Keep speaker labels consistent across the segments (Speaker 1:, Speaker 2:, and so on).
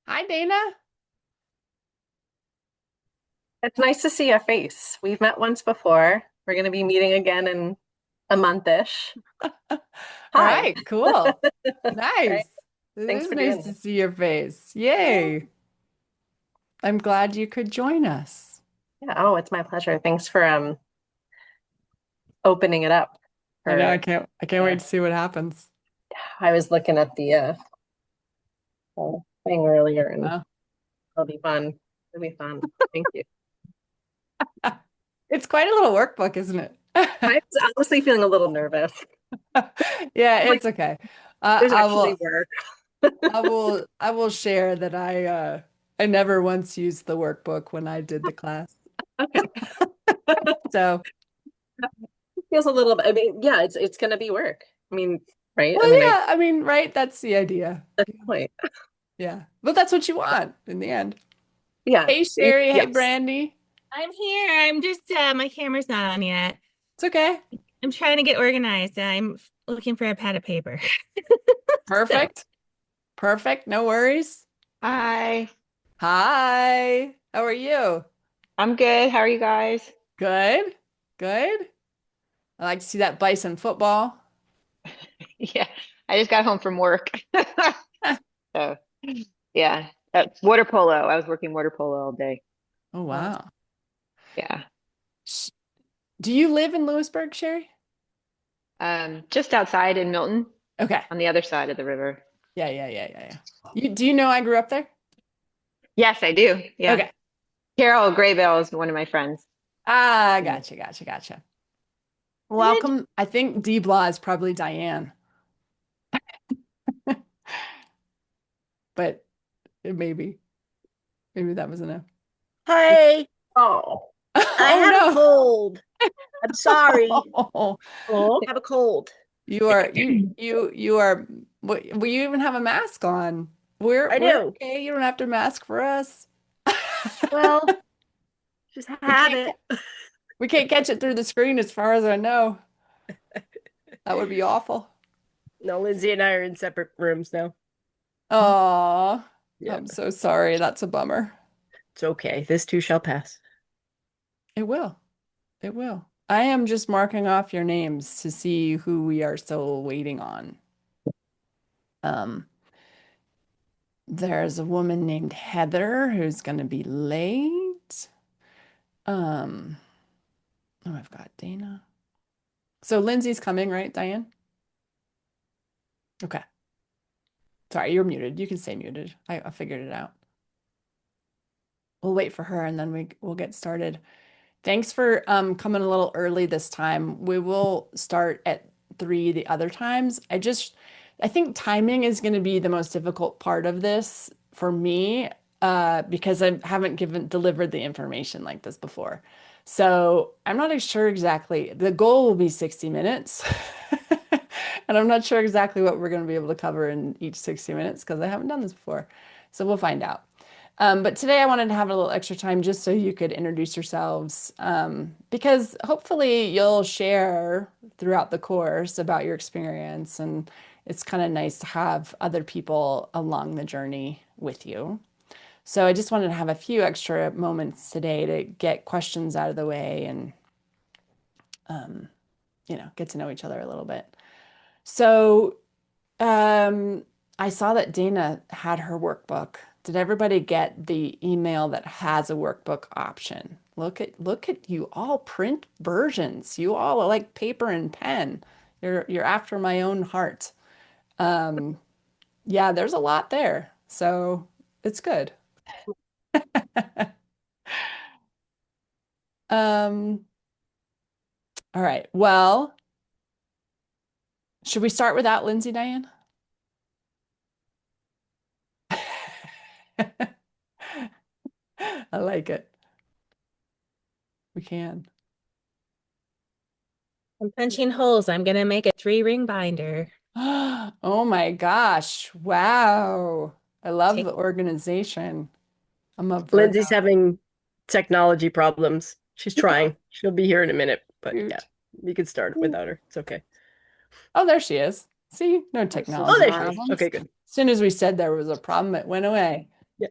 Speaker 1: Hi, Dana.
Speaker 2: It's nice to see a face. We've met once before. We're going to be meeting again in a month-ish.
Speaker 1: All
Speaker 2: Hi.
Speaker 1: right, cool.
Speaker 2: Right.
Speaker 1: Nice. It
Speaker 2: Thanks
Speaker 1: is
Speaker 2: for
Speaker 1: nice
Speaker 2: doing
Speaker 1: to
Speaker 2: this.
Speaker 1: see your face.
Speaker 2: Yeah.
Speaker 1: Yay. I'm glad you could join us.
Speaker 2: Yeah. Oh, it's my pleasure. Thanks for opening it up
Speaker 1: I know
Speaker 2: for
Speaker 1: I can't wait
Speaker 2: yeah.
Speaker 1: to see what happens.
Speaker 2: I was looking at the thing earlier and
Speaker 1: Wow.
Speaker 2: it'll be fun. It'll be fun. Thank you.
Speaker 1: It's quite a little workbook, isn't it?
Speaker 2: I was honestly feeling a little nervous.
Speaker 1: Yeah,
Speaker 2: Like
Speaker 1: it's okay.
Speaker 2: there's actually work.
Speaker 1: I will share that I never once used the workbook when I did the class.
Speaker 2: Okay.
Speaker 1: So,
Speaker 2: It feels a little bit. I mean, yeah, it's gonna be work. I mean, right? I
Speaker 1: well,
Speaker 2: mean, I
Speaker 1: yeah, I mean, right, that's the idea.
Speaker 2: that's the point.
Speaker 1: Yeah. But that's what you want in the end.
Speaker 2: Yeah.
Speaker 1: Hey Sherry, hey
Speaker 2: Yes.
Speaker 1: Brandy.
Speaker 3: I'm here. I'm just my camera's not on yet.
Speaker 1: It's okay.
Speaker 3: I'm trying to get organized. Looking for a pad of paper. So,
Speaker 1: Perfect. Perfect. No worries.
Speaker 4: Hi,
Speaker 1: Hi. How are you?
Speaker 4: I'm good. How are you guys?
Speaker 1: Good. Good. I like to see that Bison football.
Speaker 4: Yeah, I just got home from work. So, yeah, water polo. I was working water polo all day.
Speaker 1: Oh,
Speaker 2: Well,
Speaker 1: wow.
Speaker 4: Yeah.
Speaker 1: Sh- Do you live in Lewisburg, Sherry?
Speaker 4: Just outside in Milton
Speaker 1: Okay.
Speaker 4: on the other side of the river.
Speaker 1: Yeah. Do you know I grew up there?
Speaker 4: Yes, I do. Yeah.
Speaker 1: Okay.
Speaker 4: Carol Graybell is one of my friends.
Speaker 1: Ah,
Speaker 4: Yeah.
Speaker 1: gotcha.
Speaker 3: is it?
Speaker 1: Welcome. I think D Blah is probably Diane, but maybe, maybe that was enough.
Speaker 5: Hi,
Speaker 2: oh,
Speaker 5: I
Speaker 1: Oh
Speaker 5: have a
Speaker 1: no.
Speaker 5: cold. I'm sorry.
Speaker 2: oh,
Speaker 5: I have a cold.
Speaker 1: You are well, you even have a mask on.
Speaker 5: I
Speaker 1: We're
Speaker 5: do.
Speaker 1: okay. You don't have to mask for us.
Speaker 5: Well, just
Speaker 1: We
Speaker 5: have
Speaker 1: can't
Speaker 5: it.
Speaker 1: we can't catch it through the screen as far as I know. That would be awful.
Speaker 5: No, Lindsay and I are in separate rooms now.
Speaker 1: Oh,
Speaker 5: Yeah,
Speaker 1: I'm so sorry. That's a bummer.
Speaker 5: it's okay. This too shall pass.
Speaker 1: It will. It will. I am just marking off your names to see who we are still waiting on. Um, there's a woman named Heather who's going to be late. Um, oh, I've got Dana. So Lindsay's coming, right, Diane? Okay. Sorry, you're muted. You can stay muted. I figured it out. We'll wait for her and then we'll get started. Thanks for coming a little early this time. We will start at 3 the other times. I think timing is going to be the most difficult part of this for me because I haven't delivered the information like this before. So I'm not sure exactly. The goal will be 60 minutes. And I'm not sure exactly what we're going to be able to cover in each 60 minutes because I haven't done this before. So we'll find out. But today I wanted to have a little extra time just so you could introduce yourselves, because hopefully you'll share throughout the course about your experience, and it's kind of nice to have other people along the journey with you. So I just wanted to have a few extra moments today to get questions out of the way and, get to know each other a little bit. So Um, I saw that Dana had her workbook. Did everybody get the email that has a workbook option? Look at you all print versions. You all are like paper and pen. You're after my own heart. Um, yeah, there's a lot there. So it's good. Um, all right. Well, should we start without Lindsay, Diane? I like it. We can.
Speaker 3: I'm punching holes. I'm gonna make a 3-ring binder.
Speaker 1: Oh my gosh. Wow. I love
Speaker 3: Take
Speaker 1: the organization. I'm a Virgo.
Speaker 5: Lindsay's having technology problems. She's trying. She'll be here in a minute, but yeah,
Speaker 1: Shoot.
Speaker 5: we could start without her. It's okay.
Speaker 1: Oh, there she is. See, no
Speaker 4: I'm so
Speaker 5: Oh,
Speaker 1: technology
Speaker 5: there she is.
Speaker 4: sorry.
Speaker 5: Okay,
Speaker 1: problems.
Speaker 5: good.
Speaker 1: As soon as we said there was a problem, it went away.
Speaker 5: Yeah.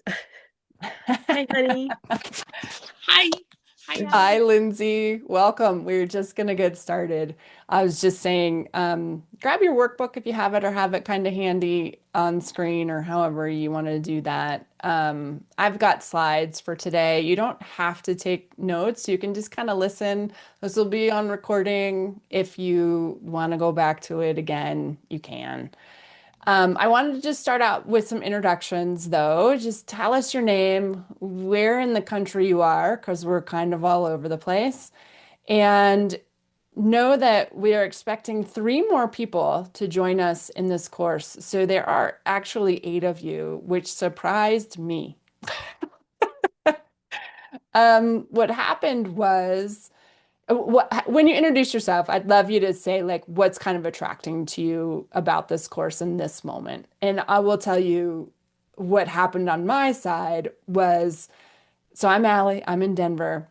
Speaker 5: Hi, honey.
Speaker 3: Hi. Hi,
Speaker 1: Hi,
Speaker 3: Ally.
Speaker 1: Lindsay. Welcome. We're just going to get started. I was just saying, grab your workbook if you have it or have it kind of handy on screen or however you want to do that. I've got slides for today. You don't have to take notes. You can just kind of listen. This will be on recording. If you want to go back to it again, you can. I wanted to just start out with some introductions, though. Just tell us your name, where in the country you are, because we're kind of all over the place. And know that we are expecting three more people to join us in this course. So there are actually eight of you, which surprised me. What happened was, when you introduce yourself, I'd love you to say like what's kind of attracting to you about this course in this moment. And I will tell you what happened on my side was, so I'm Allie, I'm in Denver.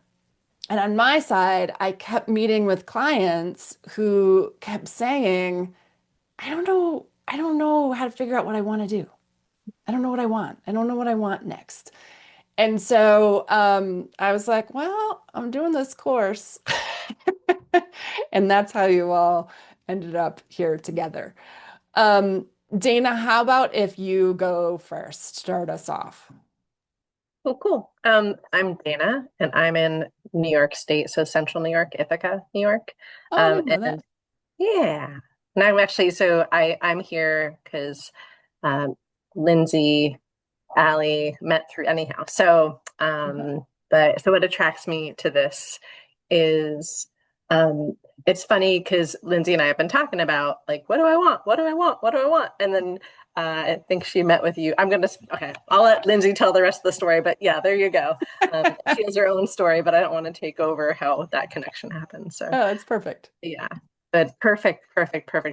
Speaker 1: And on my side, I kept meeting with clients who kept saying, I don't know how to figure out what I want to do. I don't know what I want. I don't know what I want next. And so I was like, well, I'm doing this course. And that's how you all ended up here together. Um, Dana, how about if you go first? Start us off.
Speaker 2: Oh, cool. I'm Dana, and I'm in New York State, so Central New York, Ithaca, New York.
Speaker 1: Oh, I didn't know that.
Speaker 2: And yeah, and I'm actually I'm here because um, Lindsay, Allie met through anyhow. But so what attracts me to this is um, it's funny because Lindsay and I have been talking about like, what do I want? What do I want? What do I want? And then I think she met with you. Okay, I'll let Lindsay tell the rest of the story, but yeah, there you go. She has her own story, but I don't want to take over how that connection happened. So
Speaker 1: Oh, that's perfect.
Speaker 2: yeah, but perfect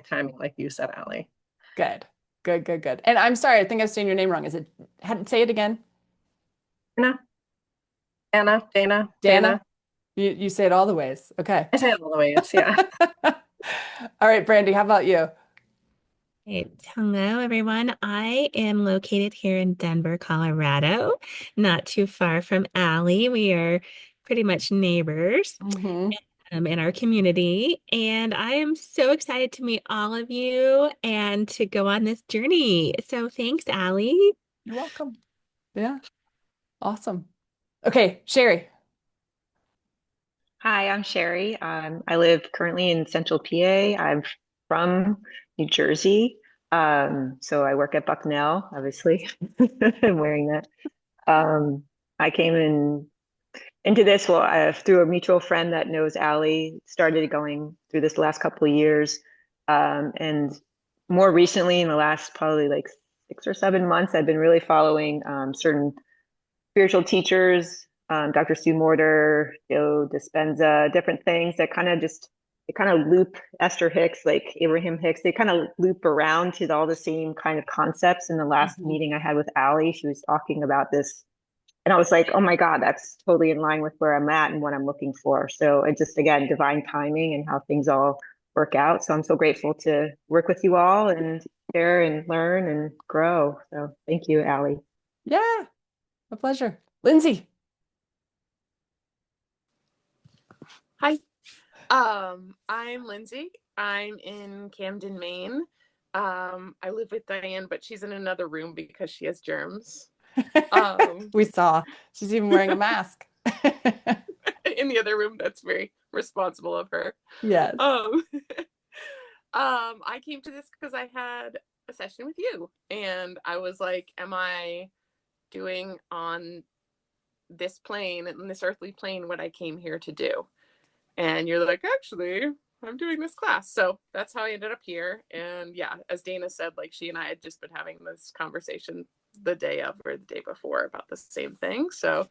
Speaker 2: timing, like you said, Allie.
Speaker 1: Good. Good, good, good. And I'm sorry, I think I was saying your name wrong. Is it, say it again?
Speaker 2: Anna, Dana.
Speaker 1: Dana? You say it all the ways. Okay.
Speaker 2: I say it all the ways, yeah.
Speaker 1: All right, Brandy, how about you?
Speaker 3: Hello, everyone. I am located here in Denver, Colorado, not too far from Allie. We are pretty much neighbors
Speaker 1: Hmm.
Speaker 3: in our community, and I am so excited to meet all of you and to go on this journey. So thanks, Allie.
Speaker 1: You're welcome. Yeah, awesome. Okay, Sherry.
Speaker 4: Hi, I'm Sherry. I live currently in Central PA. I'm from New Jersey. So I work at Bucknell, obviously. I'm wearing that. Um, I came into this through a mutual friend that knows Allie, started going through this last couple of years. And more recently, in the last probably like 6 or 7 months, I've been really following certain spiritual teachers, Dr. Sue Morter, Joe Dispenza, different things that they kind of loop Esther Hicks, like Abraham Hicks, they kind of loop around to all the same kind of concepts. In the last
Speaker 1: Mhm.
Speaker 4: meeting I had with Allie, she was talking about this. And I was like, oh my God, that's totally in line with where I'm at and what I'm looking for. So it just, again, divine timing and how things all work out. So I'm so grateful to work with you all and share and learn and grow. So thank you, Allie.
Speaker 1: Yeah, a pleasure. Lindsay.
Speaker 6: Hi, I'm Lindsay. I'm in Camden, Maine. I live with Diane, but she's in another room because she has germs. Um,
Speaker 1: We saw. She's even wearing a mask.
Speaker 6: in the other room, that's very responsible of her.
Speaker 1: Yes.
Speaker 6: Um, I came to this because I had a session with you, and I was like, "Am I doing on this plane, in this earthly plane, what I came here to do?" And you're like, actually, I'm doing this class. So that's how I ended up here. And yeah, as Dana said, like she and I had just been having this conversation the day of or the day before about the same thing. So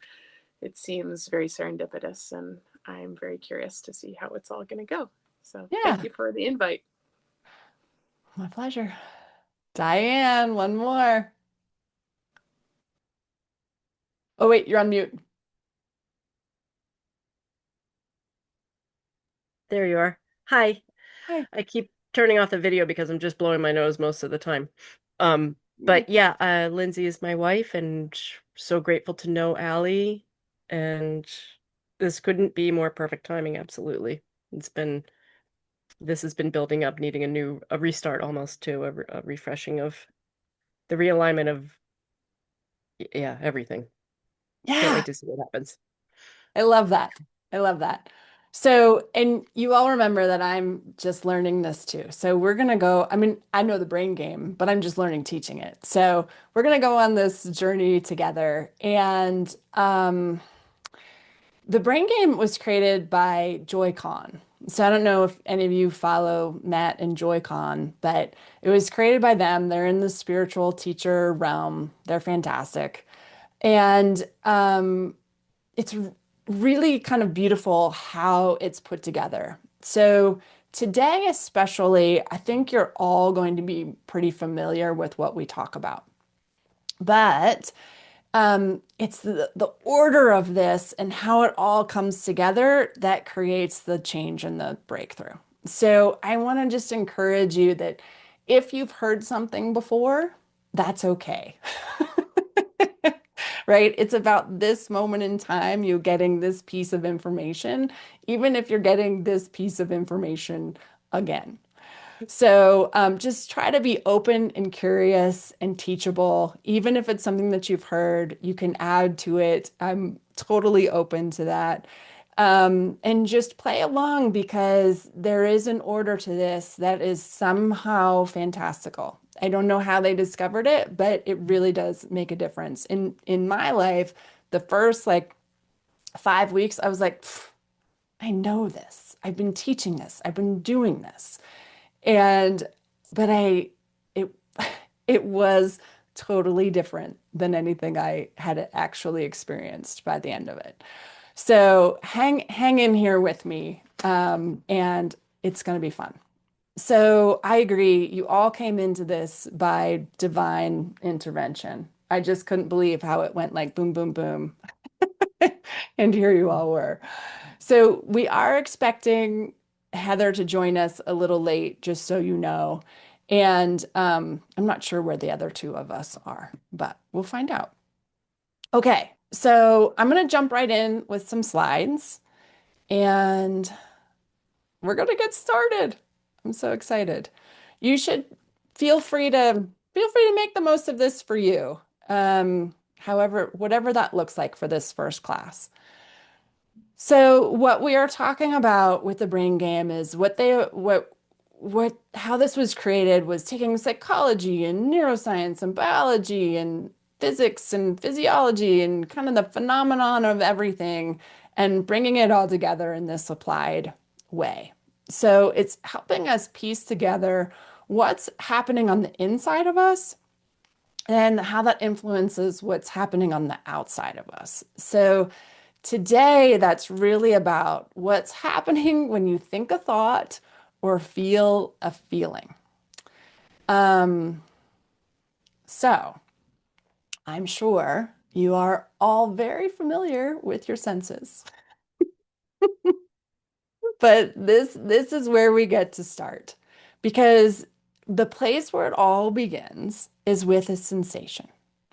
Speaker 6: it seems very serendipitous. And I'm very curious to see how it's all going to go. So
Speaker 1: Yeah,
Speaker 6: thank you for the invite.
Speaker 1: my pleasure. Diane, one more. Oh, wait, you're on mute.
Speaker 5: There you are. Hi.
Speaker 1: Hi.
Speaker 5: I keep turning off the video because I'm just blowing my nose most of the time. Um, But yeah, Lindsay is my wife, and so grateful to know Allie. And this couldn't be more perfect timing, absolutely. It's been this has been building up, needing a restart almost to a refreshing of the realignment of yeah, everything. Can't
Speaker 1: Yeah,
Speaker 5: wait to see what happens.
Speaker 1: I love that. I love that. So, and you all remember that I'm just learning this too. So we're gonna go, I mean, I know the brain game, but I'm just learning teaching it. So we're gonna go on this journey together. And the brain game was created by Joy-Con. So I don't know if any of you follow Matt and Joy-Con, but it was created by them. They're in the spiritual teacher realm. They're fantastic. And it's really kind of beautiful how it's put together. So today, especially, I think you're all going to be pretty familiar with what we talk about. But it's the order of this and how it all comes together that creates the change and the breakthrough. So I want to just encourage you that if you've heard something before, that's okay. Right? It's about this moment in time, you getting this piece of information, even if you're getting this piece of information again. So just try to be open and curious and teachable. Even if it's something that you've heard, you can add to it. I'm totally open to that. And just play along because there is an order to this that is somehow fantastical. I don't know how they discovered it, but it really does make a difference. In my life, the first like 5 weeks, I was like, "Pff, I know this. I've been teaching this. I've been doing this." And but it it was totally different than anything I had actually experienced by the end of it. So hang in here with me, and it's going to be fun. So I agree. You all came into this by divine intervention. I just couldn't believe how it went like boom, boom, boom. And here you all were. So we are expecting Heather to join us a little late, just so you know. And I'm not sure where the other two of us are, but we'll find out. Okay, so I'm going to jump right in with some slides and we're going to get started. I'm so excited. You should feel free to make the most of this for you. However, whatever that looks like for this first class. So what we are talking about with the brain game is what how this was created was taking psychology and neuroscience and biology and physics and physiology and kind of the phenomenon of everything and bringing it all together in this applied way. So it's helping us piece together what's happening on the inside of us and how that influences what's happening on the outside of us. So today, that's really about what's happening when you think a thought or feel a feeling. Um, so I'm sure you are all very familiar with your senses, but this is where we get to start because the place where it all begins is with a sensation,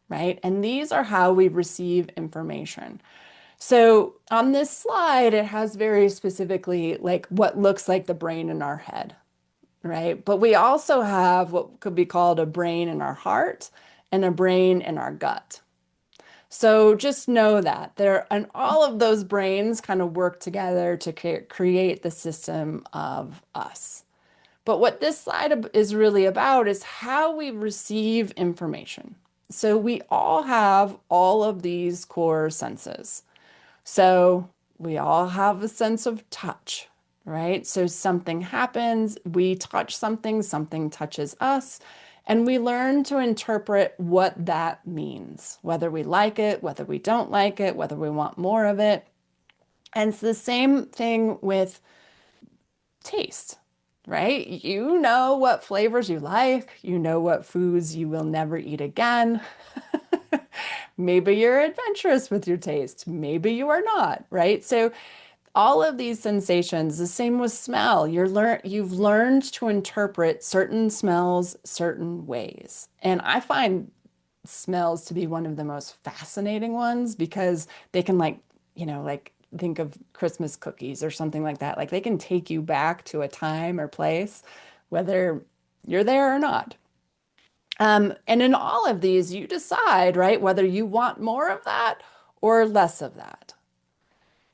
Speaker 1: right? And these are how we receive information. So on this slide, it has very specifically like what looks like the brain in our head, right? But we also have what could be called a brain in our heart and a brain in our gut. So just know that there, and all of those brains kind of work together to create the system of us. But what this slide is really about is how we receive information. So we all have all of these core senses. So we all have a sense of touch, right? So something happens, we touch something, something touches us, and we learn to interpret what that means, whether we like it, whether we don't like it, whether we want more of it. And it's the same thing with taste, right? You know what flavors you like, you know what foods you will never eat again. Maybe you're adventurous with your taste, maybe you are not, right? So all of these sensations, the same with smell. You've learned to interpret certain smells certain ways. And I find smells to be one of the most fascinating ones because they can like think of Christmas cookies or something like that. Like they can take you back to a time or place, whether you're there or not. And in all of these, you decide, right, whether you want more of that or less of that.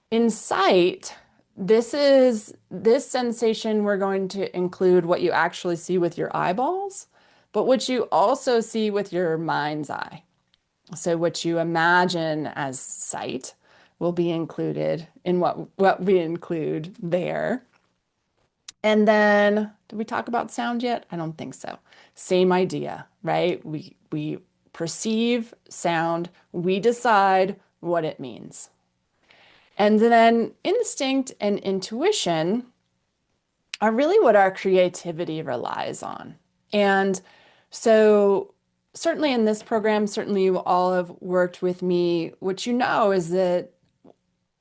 Speaker 1: In sight, this sensation we're going to include what you actually see with your eyeballs, but what you also see with your mind's eye. So what you imagine as sight will be included in what we include there. And then, did we talk about sound yet? I don't think so. Same idea, right? We perceive sound, we decide what it means. And then instinct and intuition are really what our creativity relies on. And so certainly in this program, certainly you all have worked with me. What you know is that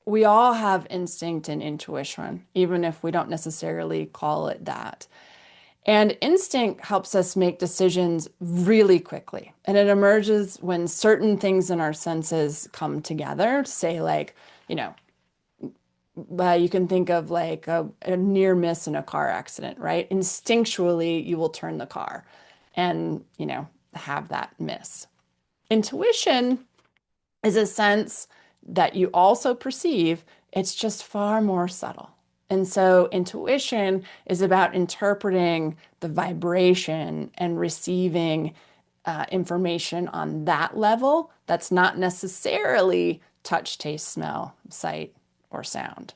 Speaker 1: we all have instinct and intuition, even if we don't necessarily call it that. And instinct helps us make decisions really quickly. And it emerges when certain things in our senses come together, say like, you know, you can think of like a near miss in a car accident, right? Instinctually, you will turn the car and, have that miss. Intuition is a sense that you also perceive, it's just far more subtle. And so intuition is about interpreting the vibration and receiving information on that level that's not necessarily touch, taste, smell, sight, or sound.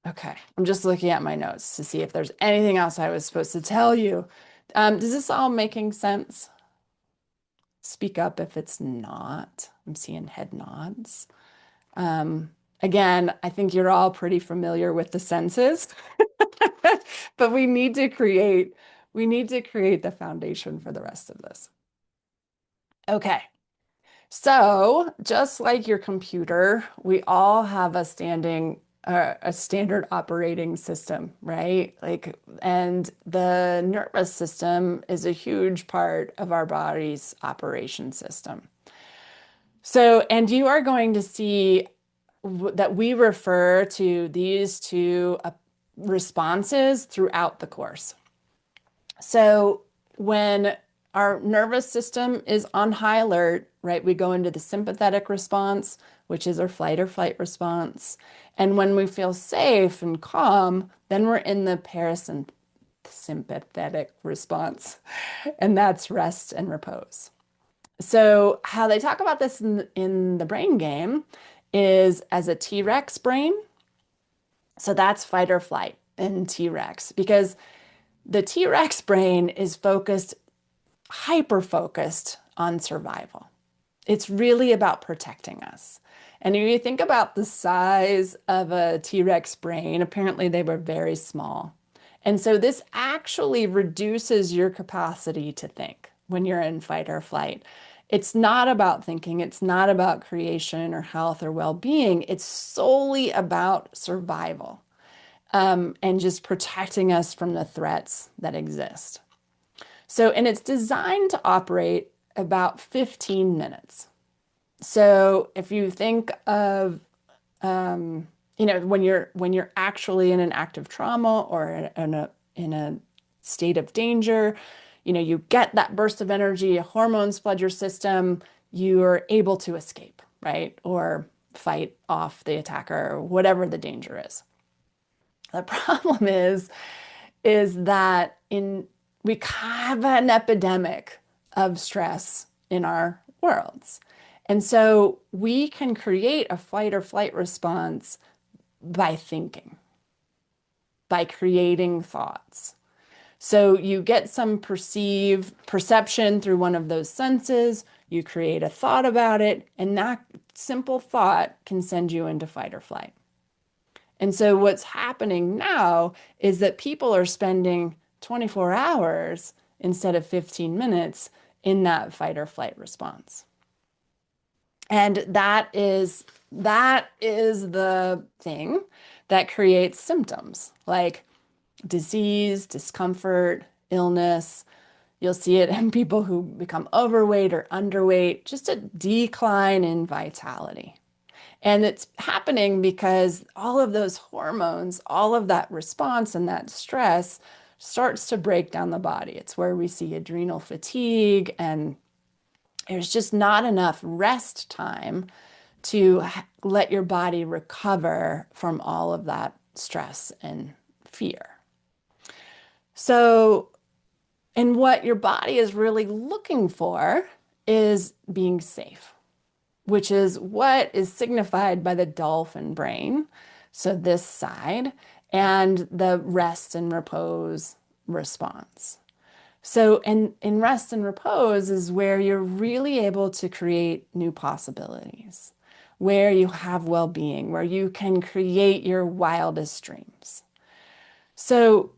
Speaker 1: Okay, I'm just looking at my notes to see if there's anything else I was supposed to tell you. Does this all making sense? Speak up if it's not. I'm seeing head nods. Again, I think you're all pretty familiar with the senses, but we need to create the foundation for the rest of this. Okay. So just like your computer, we all have a standard operating system, right? And the nervous system is a huge part of our body's operation system. So, and you are going to see that we refer to these two responses throughout the course. So when our nervous system is on high alert, right? We go into the sympathetic response, which is our flight or flight response. And when we feel safe and calm, then we're in the parasympathetic response, and that's rest and repose. So how they talk about this in the brain game is as a T-Rex brain. So that's fight or flight in T-Rex, because the T-Rex brain is hyper-focused on survival. It's really about protecting us. And if you think about the size of a T-Rex brain, apparently they were very small. And so this actually reduces your capacity to think when you're in fight or flight. It's not about thinking. It's not about creation or health or well-being. It's solely about survival, and just protecting us from the threats that exist. So, and it's designed to operate about 15 minutes. So if you think of, when you're actually in an active trauma or in a state of danger, you get that burst of energy, hormones flood your system, you're able to escape, right? Or fight off the attacker or whatever the danger is. The problem is that we have an epidemic of stress in our worlds. And so we can create a fight or flight response by thinking, by creating thoughts. So you get some perception through one of those senses, you create a thought about it, and that simple thought can send you into fight or flight. And so what's happening now is that people are spending 24 hours instead of 15 minutes in that fight or flight response. And that is the thing that creates symptoms like disease, discomfort, illness. You'll see it in people who become overweight or underweight, just a decline in vitality. And it's happening because all of those hormones, all of that response and that stress starts to break down the body. It's where we see adrenal fatigue, and there's just not enough rest time to let your body recover from all of that stress and fear. So, and what your body is really looking for is being safe, which is what is signified by the dolphin brain. So, this side, and the rest and repose response. So, in rest and repose is where you're really able to create new possibilities, where you have well being, where you can create your wildest dreams. So,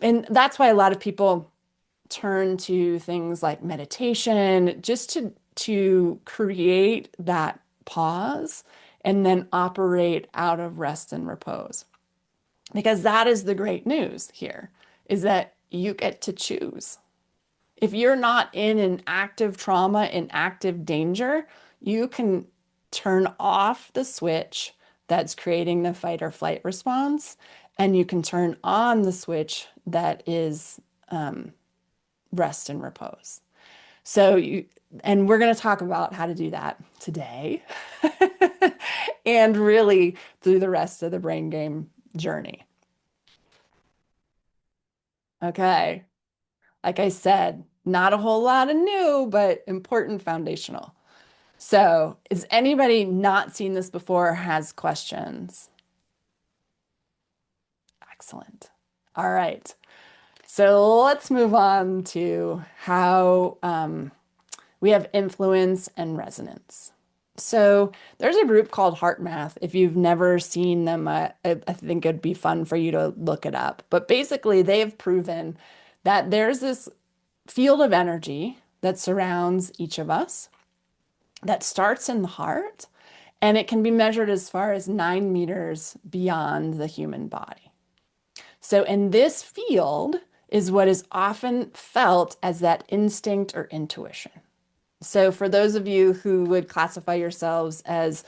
Speaker 1: and that's why a lot of people turn to things like meditation just to create that pause and then operate out of rest and repose. Because that is the great news here, is that you get to choose. If you're not in an active trauma, in active danger, you can turn off the switch that's creating the fight or flight response, and you can turn on the switch that is rest and repose. And we're going to talk about how to do that today and really through the rest of the brain game journey. Okay. Like I said, not a whole lot of new, but important foundational. So, is anybody not seen this before or has questions? Excellent. All right. So let's move on to how we have influence and resonance. So there's a group called HeartMath. If you've never seen them, I think it'd be fun for you to look it up. But basically, they have proven that there's this field of energy that surrounds each of us that starts in the heart, and it can be measured as far as 9 meters beyond the human body. So, in this field is what is often felt as that instinct or intuition. So, for those of you who would classify yourselves as,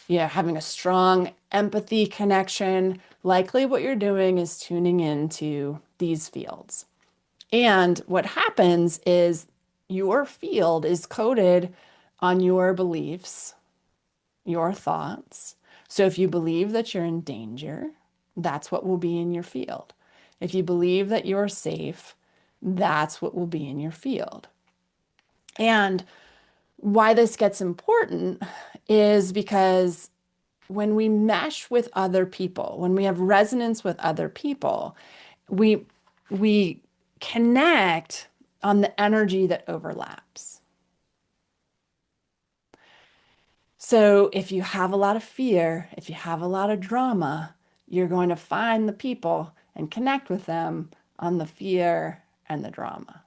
Speaker 1: having a strong empathy connection, likely what you're doing is tuning into these fields. And what happens is your field is coded on your beliefs, your thoughts. So if you believe that you're in danger, that's what will be in your field. If you believe that you're safe, that's what will be in your field. And why this gets important is because when we mesh with other people, when we have resonance with other people, we connect on the energy that overlaps. So if you have a lot of fear, if you have a lot of drama, you're going to find the people and connect with them on the fear and the drama.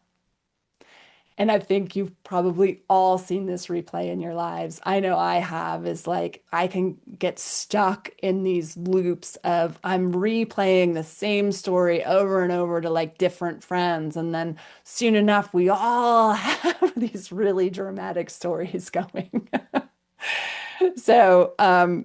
Speaker 1: And I think you've probably all seen this replay in your lives. I know I have, is like I can get stuck in these loops of I'm replaying the same story over and over to like different friends. And then soon enough, we all have these really dramatic stories going. So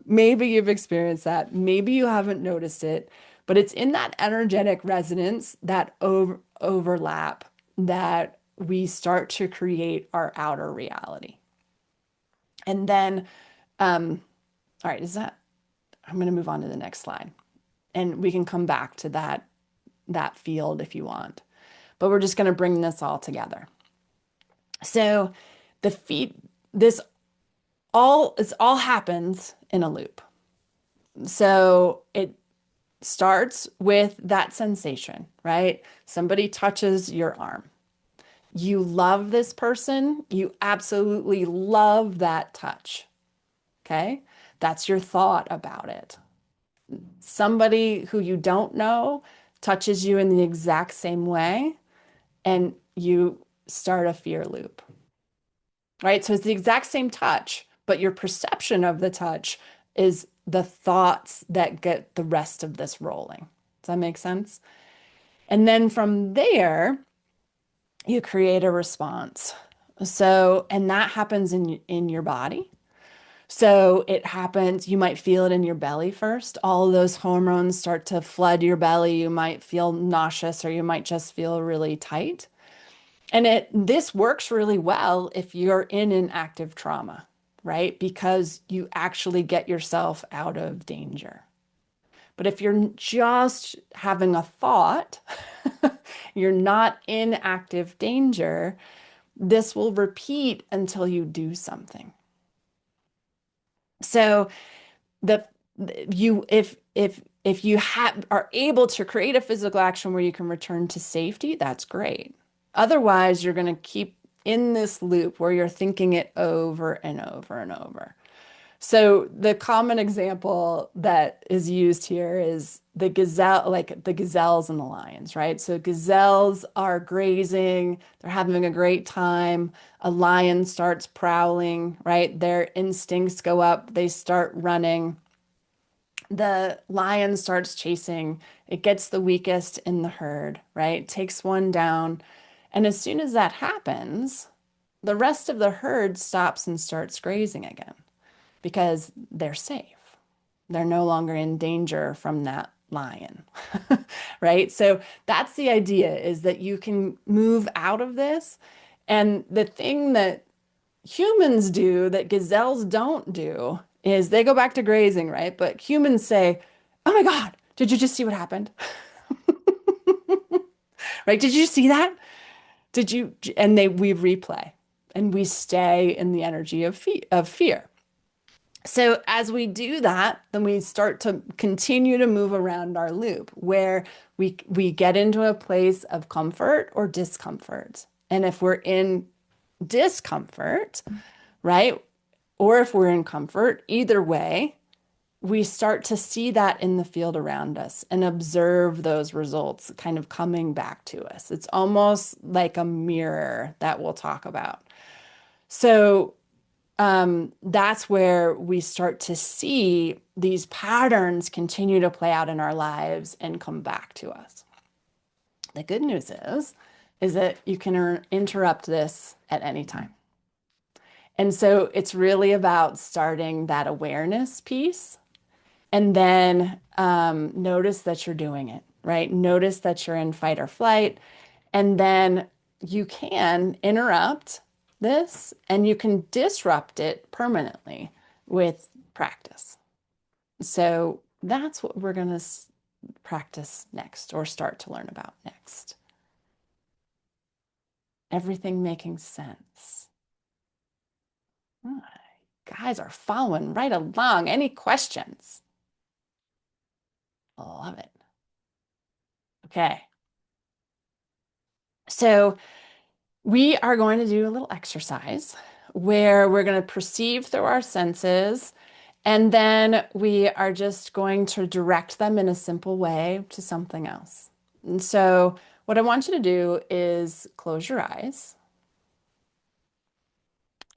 Speaker 1: maybe you've experienced that. Maybe you haven't noticed it, but it's in that energetic resonance, that overlap, that we start to create our outer reality. And then, all right, I'm going to move on to the next slide. And we can come back to that field if you want. But we're just going to bring this all together. So this all happens in a loop. So it starts with that sensation, right? Somebody touches your arm. You love this person. You absolutely love that touch. Okay? That's your thought about it. Somebody who you don't know touches you in the exact same way, and you start a fear loop. right? So it's the exact same touch, but your perception of the touch is the thoughts that get the rest of this rolling. Does that make sense? And then from there, you create a response. So, and that happens in your body. So it happens, you might feel it in your belly first. All of those hormones start to flood your belly. You might feel nauseous or you might just feel really tight. And this works really well if you're in an active trauma, right? Because you actually get yourself out of danger. But if you're just having a thought, you're not in active danger, this will repeat until you do something. So the you if you are able to create a physical action where you can return to safety, that's great. Otherwise, you're going to keep in this loop where you're thinking it over and over and over. So the common example that is used here is the gazelle, like the gazelles and the lions, right? So gazelles are grazing, they're having a great time. A lion starts prowling, right? Their instincts go up, they start running. The lion starts chasing, it gets the weakest in the herd, right? Takes one down. And as soon as that happens, the rest of the herd stops and starts grazing again because they're safe. They're no longer in danger from that lion, right? So that's the idea, is that you can move out of this. And the thing that humans do that gazelles don't do is they go back to grazing, right? But humans say, "Oh my God, did you just see what happened?" Right? Did you see that? Did you? And we replay and we stay in the energy of fear. So as we do that, then we start to continue to move around our loop where we get into a place of comfort or discomfort. And if we're in discomfort, right? Or if we're in comfort, either way, we start to see that in the field around us and observe those results kind of coming back to us. It's almost like a mirror that we'll talk about. So that's where we start to see these patterns continue to play out in our lives and come back to us. The good news is that you can interrupt this at any time. And so it's really about starting that awareness piece and then notice that you're doing it, right? Notice that you're in fight or flight. And then you can interrupt this and you can disrupt it permanently with practice. So that's what we're going to practice next or start to learn about next. Everything making sense. Guys are following right along. Any questions? Love it. Okay. So we are going to do a little exercise where we're going to perceive through our senses, and then we are just going to direct them in a simple way to something else. And so what I want you to do is close your eyes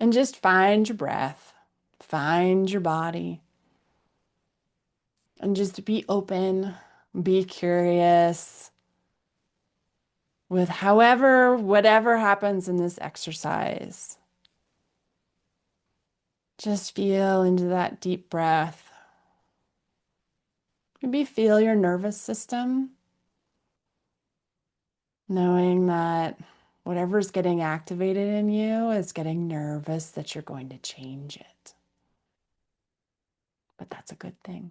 Speaker 1: and just find your breath, find your body, and just be open, be curious with whatever happens in this exercise. Just feel into that deep breath. Maybe feel your nervous system, knowing that whatever's getting activated in you is getting nervous that you're going to change it. But that's a good thing.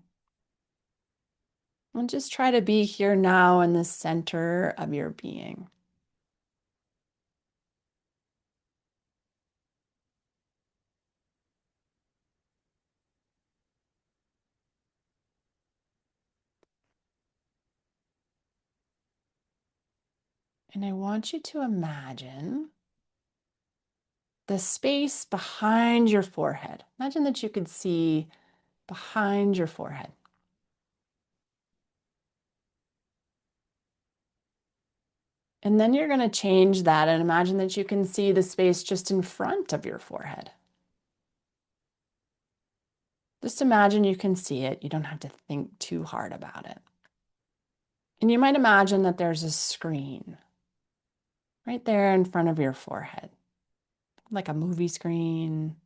Speaker 1: And just try to be here now in the center of your being. And I want you to imagine the space behind your forehead. Imagine that you could see behind your forehead. And then you're going to change that and imagine that you can see the space just in front of your forehead. Just imagine you can see it. You don't have to think too hard about it. And you might imagine that there's a screen right there in front of your forehead, like a movie screen.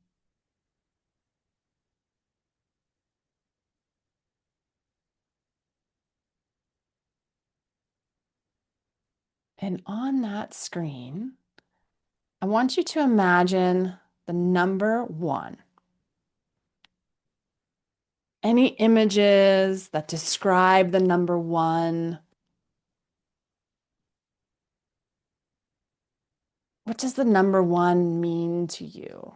Speaker 1: And on that screen, I want you to imagine the number 1. Any images that describe the number 1? What does the number 1 mean to you?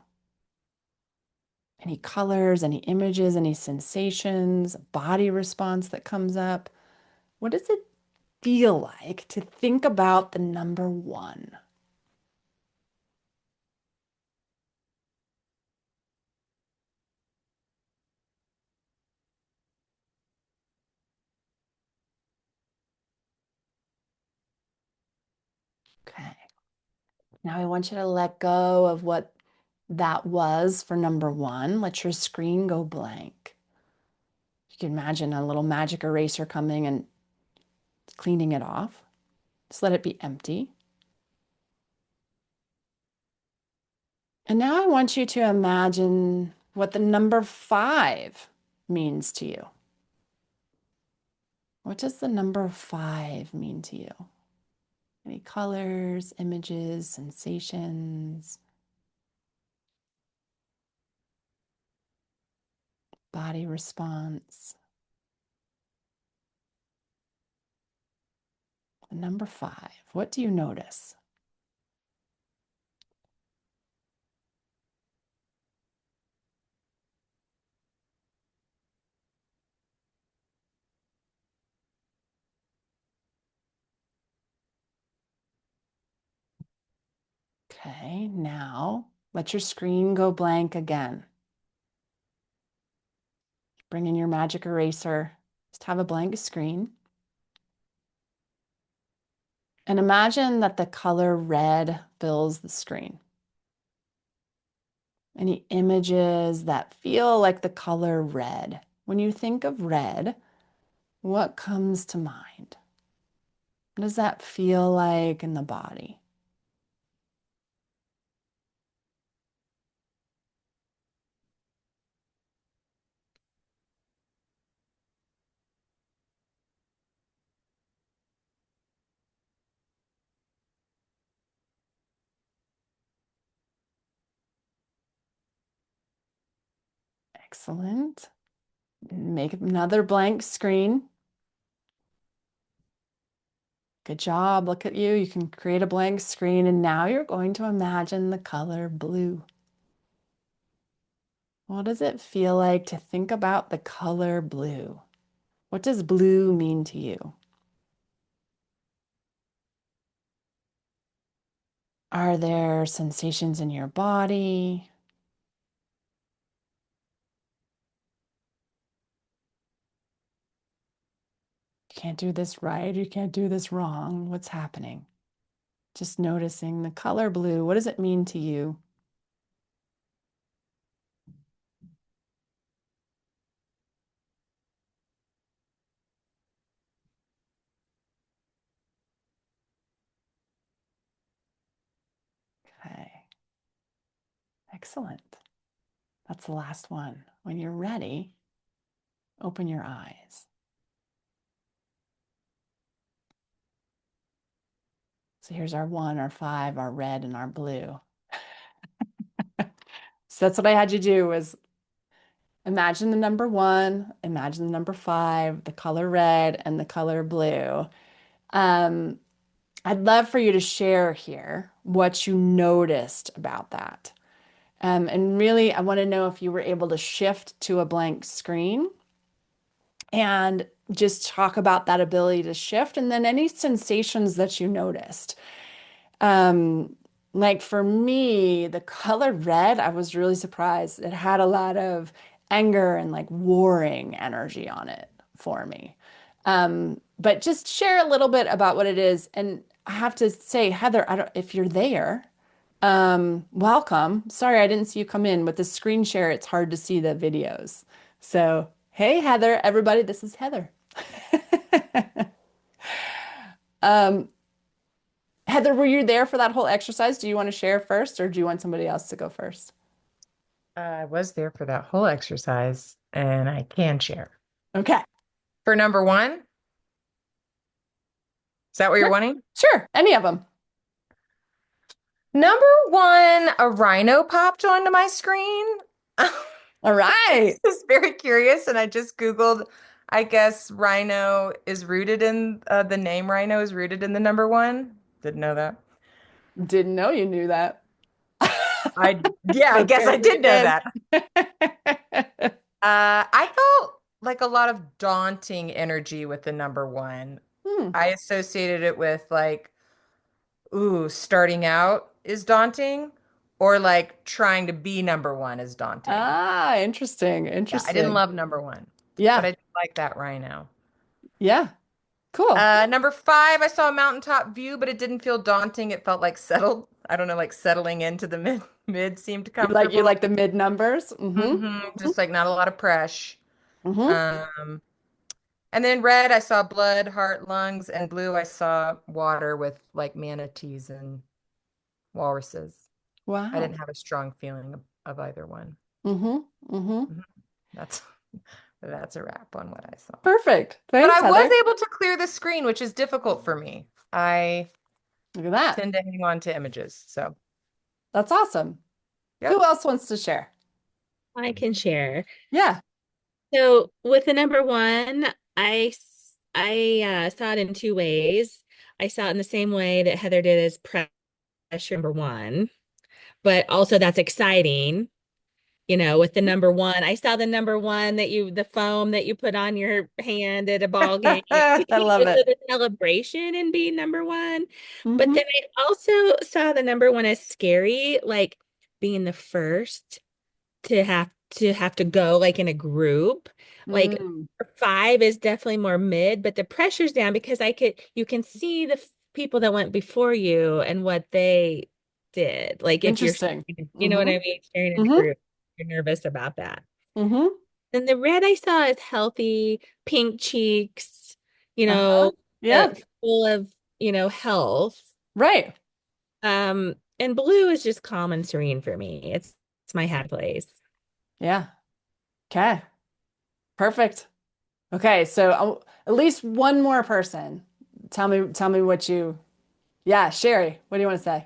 Speaker 1: Any colors, any images, any sensations, body response that comes up? What does it feel like to think about the number 1? Okay. Now I want you to let go of what that was for number 1. Let your screen go blank. You can imagine a little magic eraser coming and cleaning it off. Just let it be empty. And now I want you to imagine what the number 5 means to you. What does the number 5 mean to you? Any colors, images, sensations, body response? The number 5, what do you notice? Okay, now let your screen go blank again. Bring in your magic eraser. Just have a blank screen. And imagine that the color red fills the screen. Any images that feel like the color red. When you think of red, what comes to mind? What does that feel like in the body? Excellent. Make another blank screen. Good job. Look at you. You can create a blank screen, and now you're going to imagine the color blue. What does it feel like to think about the color blue? What does blue mean to you? Are there sensations in your body? You can't do this right. You can't do this wrong. What's happening? Just noticing the color blue. What does it mean to you? Okay. Excellent. That's the last one. When you're ready, open your eyes. So here's our 1, our 5, our red, and our blue. So that's what I had you do was imagine the number 1, imagine the number 5, the color red, and the color blue. I'd love for you to share here what you noticed about that. And really, I want to know if you were able to shift to a blank screen and just talk about that ability to shift and then any sensations that you noticed. Like for me, the color red, I was really surprised. It had a lot of anger and like warring energy on it for me. But just share a little bit about what it is. And I have to say, Heather, I don't, if you're there, welcome. Sorry, I didn't see you come in. With the screen share, it's hard to see the videos. So, hey, Heather, everybody, this is Heather. Um, Heather, were you there for that whole exercise? Do you want to share first, or do you want somebody else to go first?
Speaker 7: I was there for that whole exercise and I can share.
Speaker 1: Okay,
Speaker 7: For number one, is that what you're wanting?
Speaker 1: sure, any of them.
Speaker 7: Number one, a rhino popped onto my screen.
Speaker 1: All right.
Speaker 7: Just very curious, and I just Googled. I guess rhino is rooted in the name rhino is rooted in the number one. Didn't know that.
Speaker 1: Didn't know you knew that.
Speaker 7: Yeah, I guess I
Speaker 1: Apparently
Speaker 7: did know that.
Speaker 1: did.
Speaker 7: I felt like a lot of daunting energy with the number one.
Speaker 1: Hmm.
Speaker 7: I associated it with like, ooh, starting out is daunting, or like trying to be number one is daunting.
Speaker 1: Ah, interesting.
Speaker 7: Yeah, I didn't
Speaker 1: Interesting.
Speaker 7: love number one, but
Speaker 1: Yeah.
Speaker 7: I did like that rhino.
Speaker 1: Yeah. Cool.
Speaker 7: Number five, I saw a mountaintop view, but it didn't feel daunting. It felt like settled. I don't know, like settling into the mid seemed
Speaker 1: You
Speaker 7: comfortable.
Speaker 1: like the mid numbers? Mm-hmm.
Speaker 7: Just like not a lot of pressure.
Speaker 1: Mm-hmm.
Speaker 7: And then red, I saw blood, heart, lungs, and blue, I saw water with like manatees and walruses. I
Speaker 1: Wow.
Speaker 7: didn't have a strong feeling of either one.
Speaker 1: Mm-hmm. Mm-hmm.
Speaker 7: That's that's a wrap on what I saw.
Speaker 1: Perfect.
Speaker 7: But
Speaker 1: Thanks,
Speaker 7: I was
Speaker 1: Heather.
Speaker 7: able to clear the screen, which is difficult for me. I
Speaker 1: Look at that.
Speaker 7: tend to hang on to images. So,
Speaker 1: That's awesome.
Speaker 7: yep.
Speaker 1: Who else wants to share?
Speaker 3: I can share.
Speaker 1: Yeah.
Speaker 3: So with the number one, I saw it in two ways. I saw it in the same way that Heather did as pressure number one, but also that's exciting. With the number one, I saw the number one the foam that you put on your hand at a ball game.
Speaker 1: I love
Speaker 3: So
Speaker 1: it.
Speaker 3: the celebration and being number one. But
Speaker 1: Mm-hmm.
Speaker 3: then I also saw the number one as scary, like being the first to go like in a group. Like
Speaker 1: Mm.
Speaker 3: five is definitely more mid, but the pressure's down because you can see the people that went before you and what they did. Like if you're,
Speaker 1: Interesting.
Speaker 3: you know what
Speaker 1: Mm-hmm.
Speaker 3: I mean, sharing in a
Speaker 1: Mm-hmm.
Speaker 3: group, you're nervous about that.
Speaker 1: Mm-hmm.
Speaker 3: And the red I saw is healthy, pink cheeks,
Speaker 1: Uh-huh. Yeah.
Speaker 3: full of, health.
Speaker 1: Right.
Speaker 3: And blue is just calm and serene for me. It's my happy place.
Speaker 1: Yeah. Okay. Perfect. Okay, so at least one more person. Tell me what you, yeah, Sherry, what do you want to say?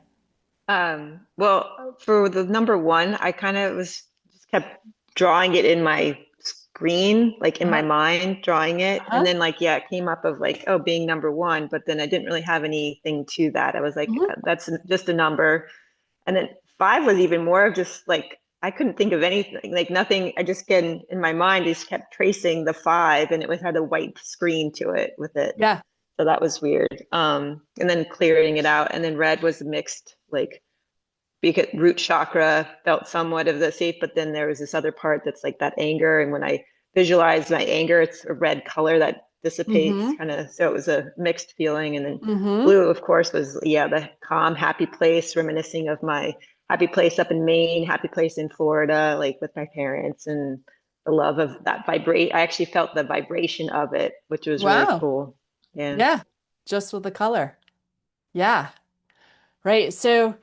Speaker 4: Well, for the number one, I kind of was just kept drawing it in my screen, like in my
Speaker 1: Uh-huh.
Speaker 4: mind, drawing it.
Speaker 1: Uh-huh.
Speaker 4: And then like, yeah, it came up of like, oh, being number one, but then I didn't really have anything to that. I was like,
Speaker 1: Mhm.
Speaker 4: that's just a number. And then five was even more of just like, I couldn't think of anything, like nothing. I just can in my mind, just kept tracing the five and it was had a white screen to it with it.
Speaker 1: Yeah.
Speaker 4: So that was weird. And then clearing it out. And then red was mixed, like because root chakra felt somewhat of the safe, but then there was this other part that's like that anger. And when I visualize my anger, it's a red color that dissipates
Speaker 1: Mm-hmm.
Speaker 4: kind of. So it was a mixed feeling. And then
Speaker 1: Mm-hmm.
Speaker 4: blue, of course, was, yeah, the calm, happy place, reminiscing of my happy place up in Maine, happy place in Florida, like with my parents and the love of that vibrate. I actually felt the vibration of it, which was really
Speaker 1: Wow.
Speaker 4: cool. Yeah.
Speaker 1: Yeah. Just with the color. Yeah. Right. So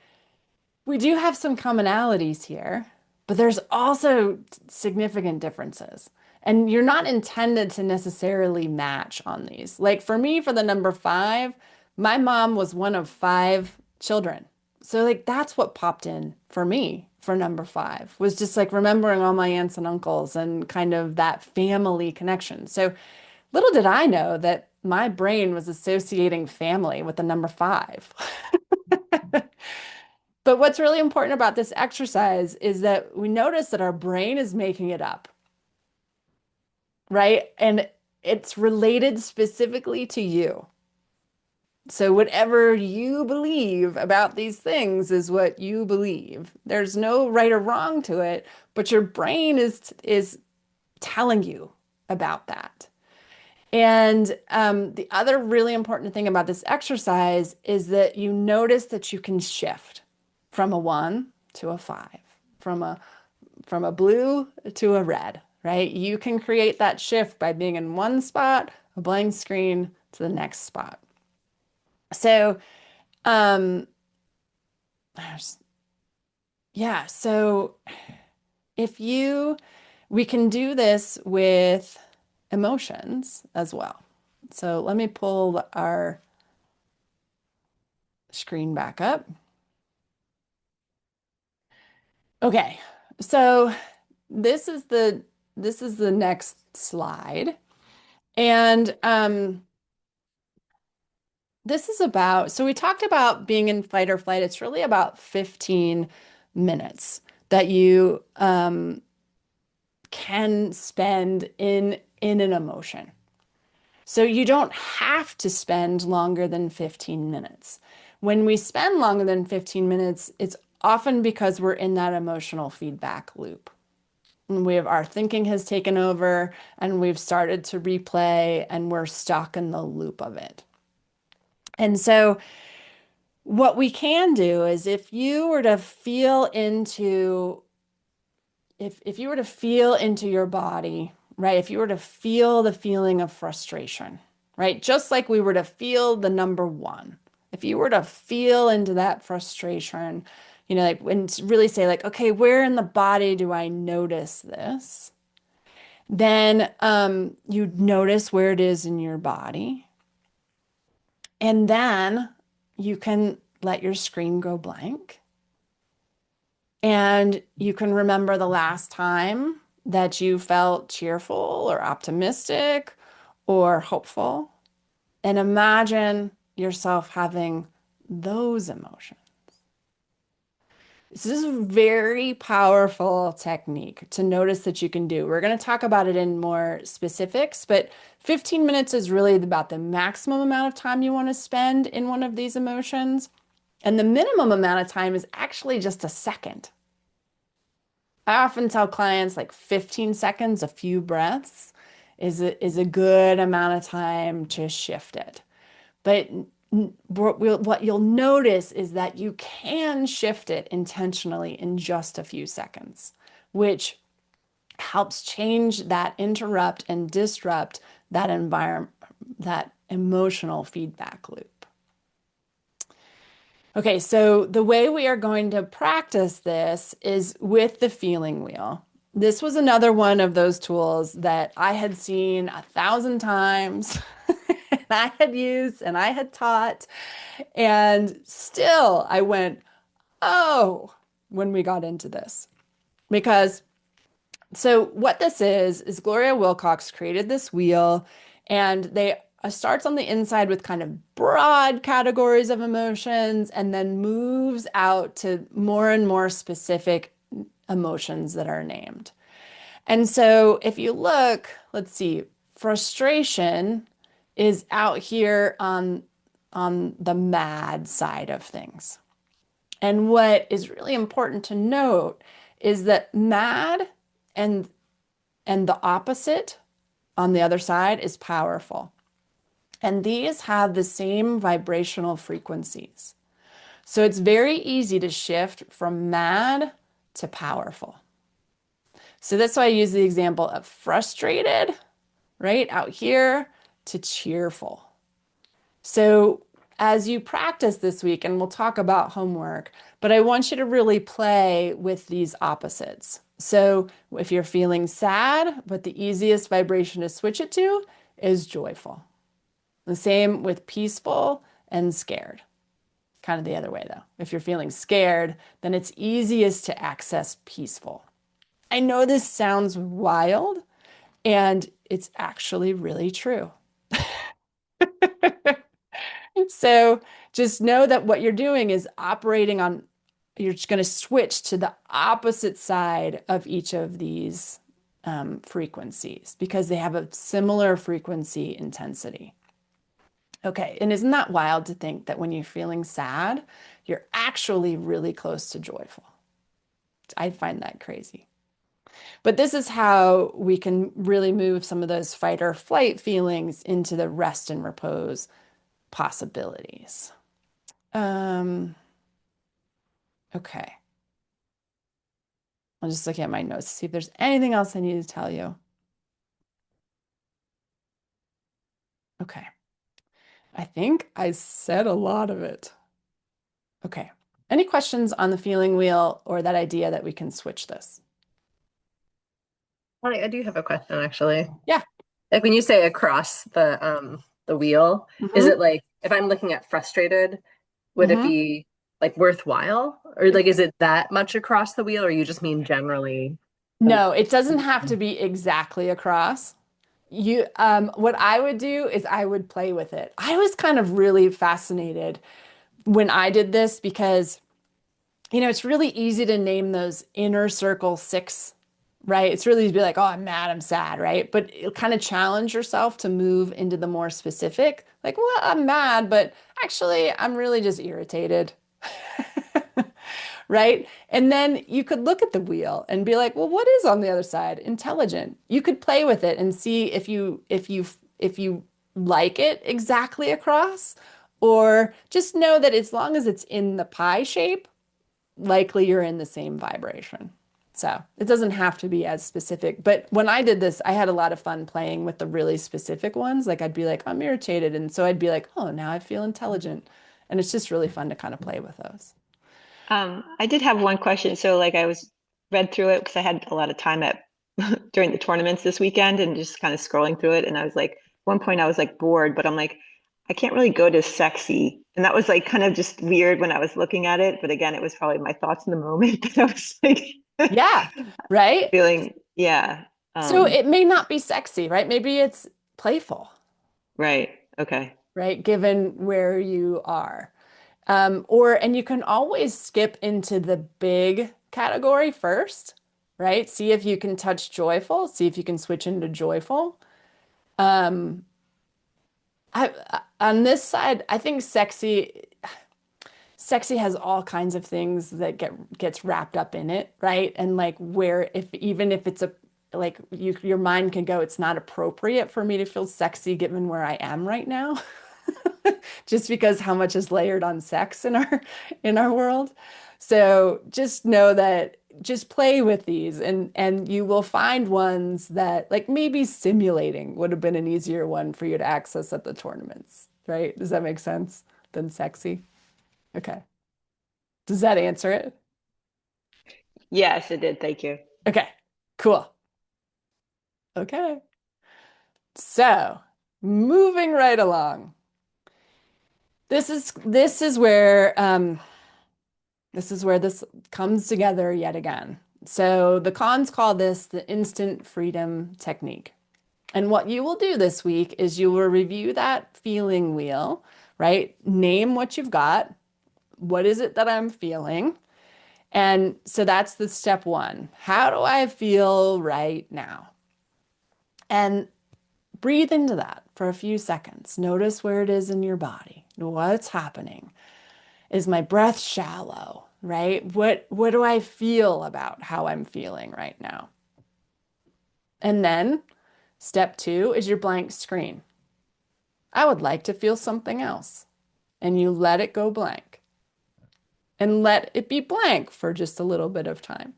Speaker 1: we do have some commonalities here, but there's also significant differences. And you're not intended to necessarily match on these. Like for me, for the number five, my mom was one of five children. So like that's what popped in for me for number five was just like remembering all my aunts and uncles and kind of that family connection. So little did I know that my brain was associating family with the number five. But what's really important about this exercise is that we notice that our brain is making it up, right? And it's related specifically to you. So whatever you believe about these things is what you believe. There's no right or wrong to it, but your brain is telling you about that. And the other really important thing about this exercise is that you notice that you can shift from a 1 to a 5, from a blue to a red, right? You can create that shift by being in one spot, a blank screen, to the next spot. So, yeah, so we can do this with emotions as well. So let me pull our screen back up. Okay, so this is the next slide. And this is about, so we talked about being in fight or flight. It's really about 15 minutes that you can spend in an emotion. So you don't have to spend longer than 15 minutes. When we spend longer than 15 minutes, it's often because we're in that emotional feedback loop. And our thinking has taken over and we've started to replay and we're stuck in the loop of it. And so what we can do is if you were to feel into your body, right? If you were to feel the feeling of frustration, right? Just like we were to feel the number 1. If you were to feel into that frustration, like and really say like, okay, where in the body do I notice this? Then you notice where it is in your body. And then you can let your screen go blank. And you can remember the last time that you felt cheerful or optimistic or hopeful. And imagine yourself having those emotions. This is a very powerful technique to notice that you can do. We're going to talk about it in more specifics, but 15 minutes is really about the maximum amount of time you want to spend in one of these emotions. And the minimum amount of time is actually just a second. I often tell clients like 15 seconds, a few breaths is a good amount of time to shift it. But what you'll notice is that you can shift it intentionally in just a few seconds, which helps change that, interrupt and disrupt that environment, that emotional feedback loop. Okay, so the way we are going to practice this is with the feeling wheel. This was another one of those tools that I had seen 1,000 times, and I had used and I had taught, and still I went, oh, when we got into this. Because, so what this is Gloria Wilcox created this wheel, and they starts on the inside with kind of broad categories of emotions and then moves out to more and more specific emotions that are named. And so if you look, let's see, frustration is out here on the mad side of things. And what is really important to note is that mad and the opposite on the other side is powerful. And these have the same vibrational frequencies. So it's very easy to shift from mad to powerful. So that's why I use the example of frustrated, right, out here, to cheerful. So as you practice this week, and we'll talk about homework, but I want you to really play with these opposites. So if you're feeling sad, but the easiest vibration to switch it to is joyful. The same with peaceful and scared. Kind of the other way though. If you're feeling scared, then it's easiest to access peaceful. I know this sounds wild, and it's actually really true. So just know that what you're doing is operating on, you're just going to switch to the opposite side of each of these frequencies because they have a similar frequency intensity. Okay, and isn't that wild to think that when you're feeling sad, you're actually really close to joyful? I find that crazy. But this is how we can really move some of those fight or flight feelings into the rest and repose possibilities. Okay. I'll just look at my notes to see if there's anything else I need to tell you. Okay. I think I said a lot of it. Okay. Any questions on the feeling wheel or that idea that we can switch this?
Speaker 2: I do have a question actually.
Speaker 1: Yeah.
Speaker 2: Like when you say across the wheel, is it like if I'm looking at frustrated, would it be like worthwhile? Or like is it that much across the wheel or you just mean generally?
Speaker 1: No, it doesn't have to be exactly across. What I would do is I would play with it. I was kind of really fascinated when I did this because, it's really easy to name those inner circle 6, right? It's really easy to be like, oh, I'm mad, I'm sad, right? But kind of challenge yourself to move into the more specific, like, well, I'm mad, but actually, I'm really just irritated. Right? And then you could look at the wheel and be like, well, what is on the other side? Intelligent. You could play with it and see if you like it exactly across, or just know that as long as it's in the pie shape, likely you're in the same vibration. So it doesn't have to be as specific. But when I did this, I had a lot of fun playing with the really specific ones. Like I'd be like, I'm irritated. And so I'd be like, oh, now I feel intelligent. And it's just really fun to kind of play with those.
Speaker 4: I did have one question. So like I was read through it because I had a lot of time at during the tournaments this weekend and just kind of scrolling through it. And I was like, at one point I was like bored, but I'm like, I can't really go to sexy. And that was like kind of just weird when I was looking at it. But again, it was probably my thoughts in the moment that I was like
Speaker 1: Yeah, right?
Speaker 4: feeling, yeah.
Speaker 1: So it may not be sexy, right? Maybe it's playful,
Speaker 4: Right. Okay.
Speaker 1: right? Given where you are. And you can always skip into the big category first, right? See if you can touch joyful, see if you can switch into joyful. Um, on this side, I think sexy has all kinds of things that gets wrapped up in it, right? And like where even if it's like your mind can go, it's not appropriate for me to feel sexy given where I am right now. Just because how much is layered on sex in our world. So just know that just play with these and you will find ones that like maybe simulating would have been an easier one for you to access at the tournaments, right? Does that make sense? Than sexy? Okay. Does that answer it?
Speaker 4: Yes, it did. Thank you.
Speaker 1: Okay, cool. Okay. So moving right along. This is where this comes together yet again. So the cons call this the instant freedom technique. And what you will do this week is you will review that feeling wheel, right? Name what you've got. What is it that I'm feeling? And so that's the step 1. How do I feel right now? And breathe into that for a few seconds. Notice where it is in your body. What's happening? Is my breath shallow, right? What do I feel about how I'm feeling right now? And then step 2 is your blank screen. I would like to feel something else. And you let it go blank. And let it be blank for just a little bit of time.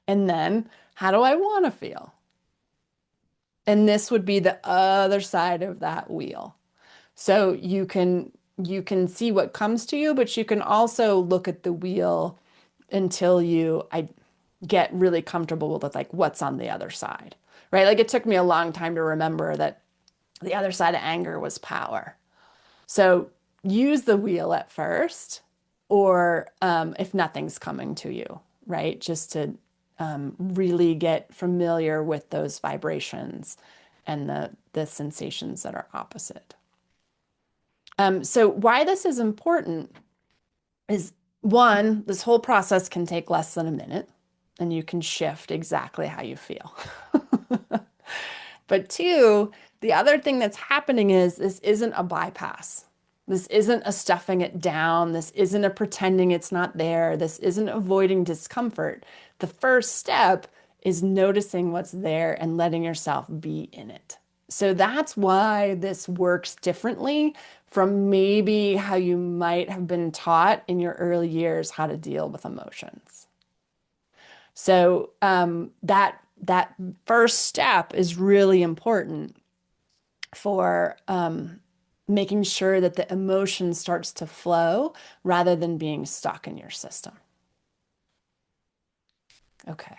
Speaker 1: And then, how do I want to feel? And this would be the other side of that wheel. So you can see what comes to you, but you can also look at the wheel until I get really comfortable with like what's on the other side, right? Like it took me a long time to remember that the other side of anger was power. So use the wheel at first, or if nothing's coming to you, right? Just to really get familiar with those vibrations and the sensations that are opposite. So why this is important is, one, this whole process can take less than a minute and you can shift exactly how you feel. But 2, the other thing that's happening is this isn't a bypass, This isn't a stuffing it down. This isn't a pretending it's not there. This isn't avoiding discomfort. The first step is noticing what's there and letting yourself be in it. So that's why this works differently from maybe how you might have been taught in your early years how to deal with emotions. So that first step is really important for making sure that the emotion starts to flow rather than being stuck in your system. Okay.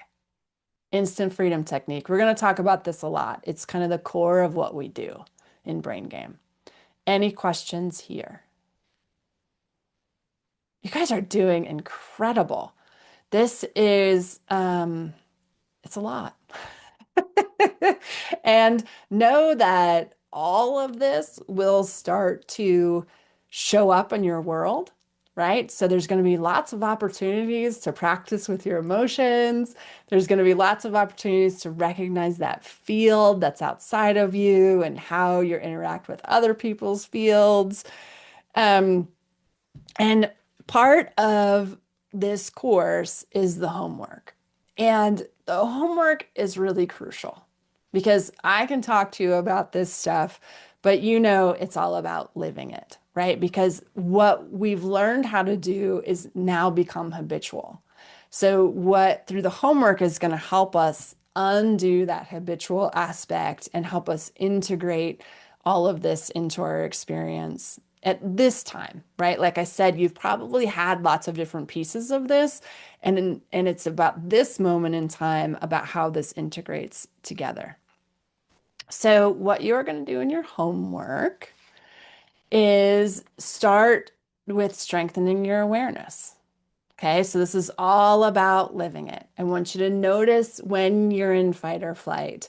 Speaker 1: Instant freedom technique. We're going to talk about this a lot. It's kind of the core of what we do in Brain Game. Any questions here? You guys are doing incredible. This is, it's a lot. And know that all of this will start to show up in your world, right? So there's going to be lots of opportunities to practice with your emotions. There's going to be lots of opportunities to recognize that field that's outside of you and how you interact with other people's fields. And part of this course is the homework. And the homework is really crucial because I can talk to you about this stuff, but you know it's all about living it, right? Because what we've learned how to do is now become habitual. So what through the homework is going to help us undo that habitual aspect and help us integrate all of this into our experience at this time, right? Like I said, you've probably had lots of different pieces of this, and it's about this moment in time about how this integrates together. So what you're going to do in your homework is start with strengthening your awareness. Okay, so this is all about living it. I want you to notice when you're in fight or flight.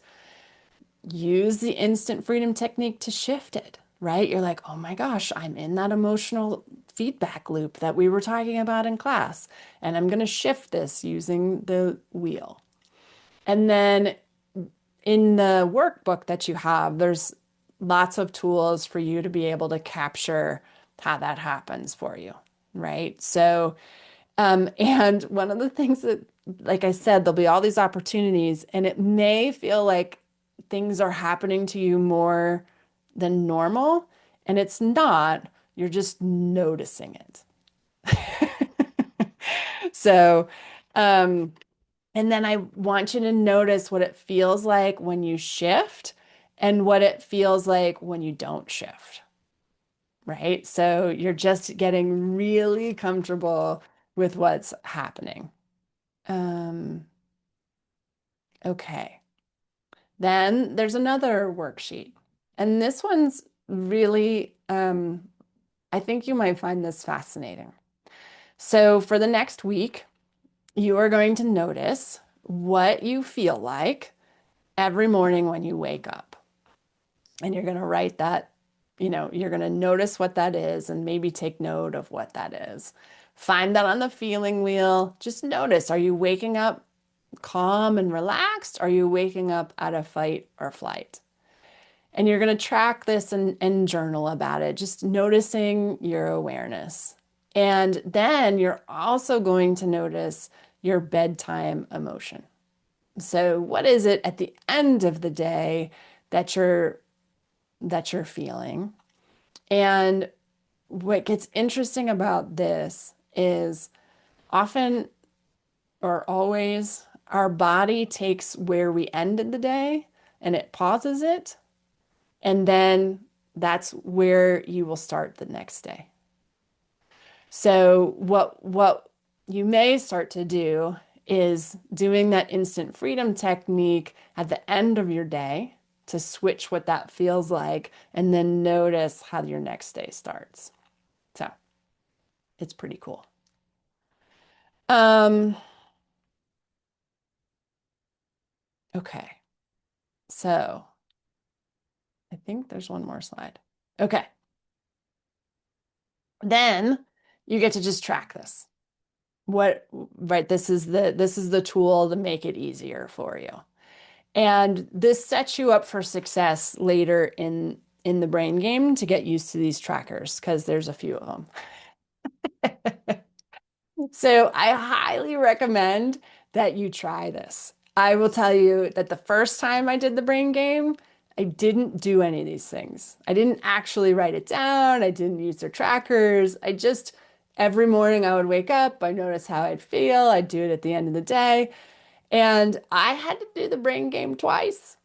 Speaker 1: Use the instant freedom technique to shift it, right? You're like, oh my gosh, I'm in that emotional feedback loop that we were talking about in class, and I'm going to shift this using the wheel. And then in the workbook that you have, there's lots of tools for you to be able to capture how that happens for you, right? So, and one of the things that, like I said, there'll be all these opportunities, and it may feel like things are happening to you more than normal, and it's not. You're just noticing it. So, and then I want you to notice what it feels like when you shift and what it feels like when you don't shift, right? So you're just getting really comfortable with what's happening. Okay. Then there's another worksheet. And this one's really, I think you might find this fascinating. So for the next week, you are going to notice what you feel like every morning when you wake up. And you're going to write that, you're going to notice what that is and maybe take note of what that is. Find that on the feeling wheel. Just notice, are you waking up calm and relaxed? Are you waking up out of fight or flight? And you're going to track this and journal about it, just noticing your awareness. And then you're also going to notice your bedtime emotion. So what is it at the end of the day that you're feeling? And what gets interesting about this is often or always our body takes where we ended the day and it pauses it. And then that's where you will start the next day. So what you may start to do is doing that instant freedom technique at the end of your day to switch what that feels like and then notice how your next day starts. So it's pretty cool. Okay. So I think there's one more slide. Okay. Then you get to just track this. Right? This is the tool to make it easier for you. And this sets you up for success later in in the brain game to get used to these trackers because there's a few of them. So I highly recommend that you try this. I will tell you that the first time I did the brain game, I didn't do any of these things. I didn't actually write it down. I didn't use their trackers. I just, every morning I would wake up, I notice how I'd feel. I'd do it at the end of the day. And I had to do the brain game twice.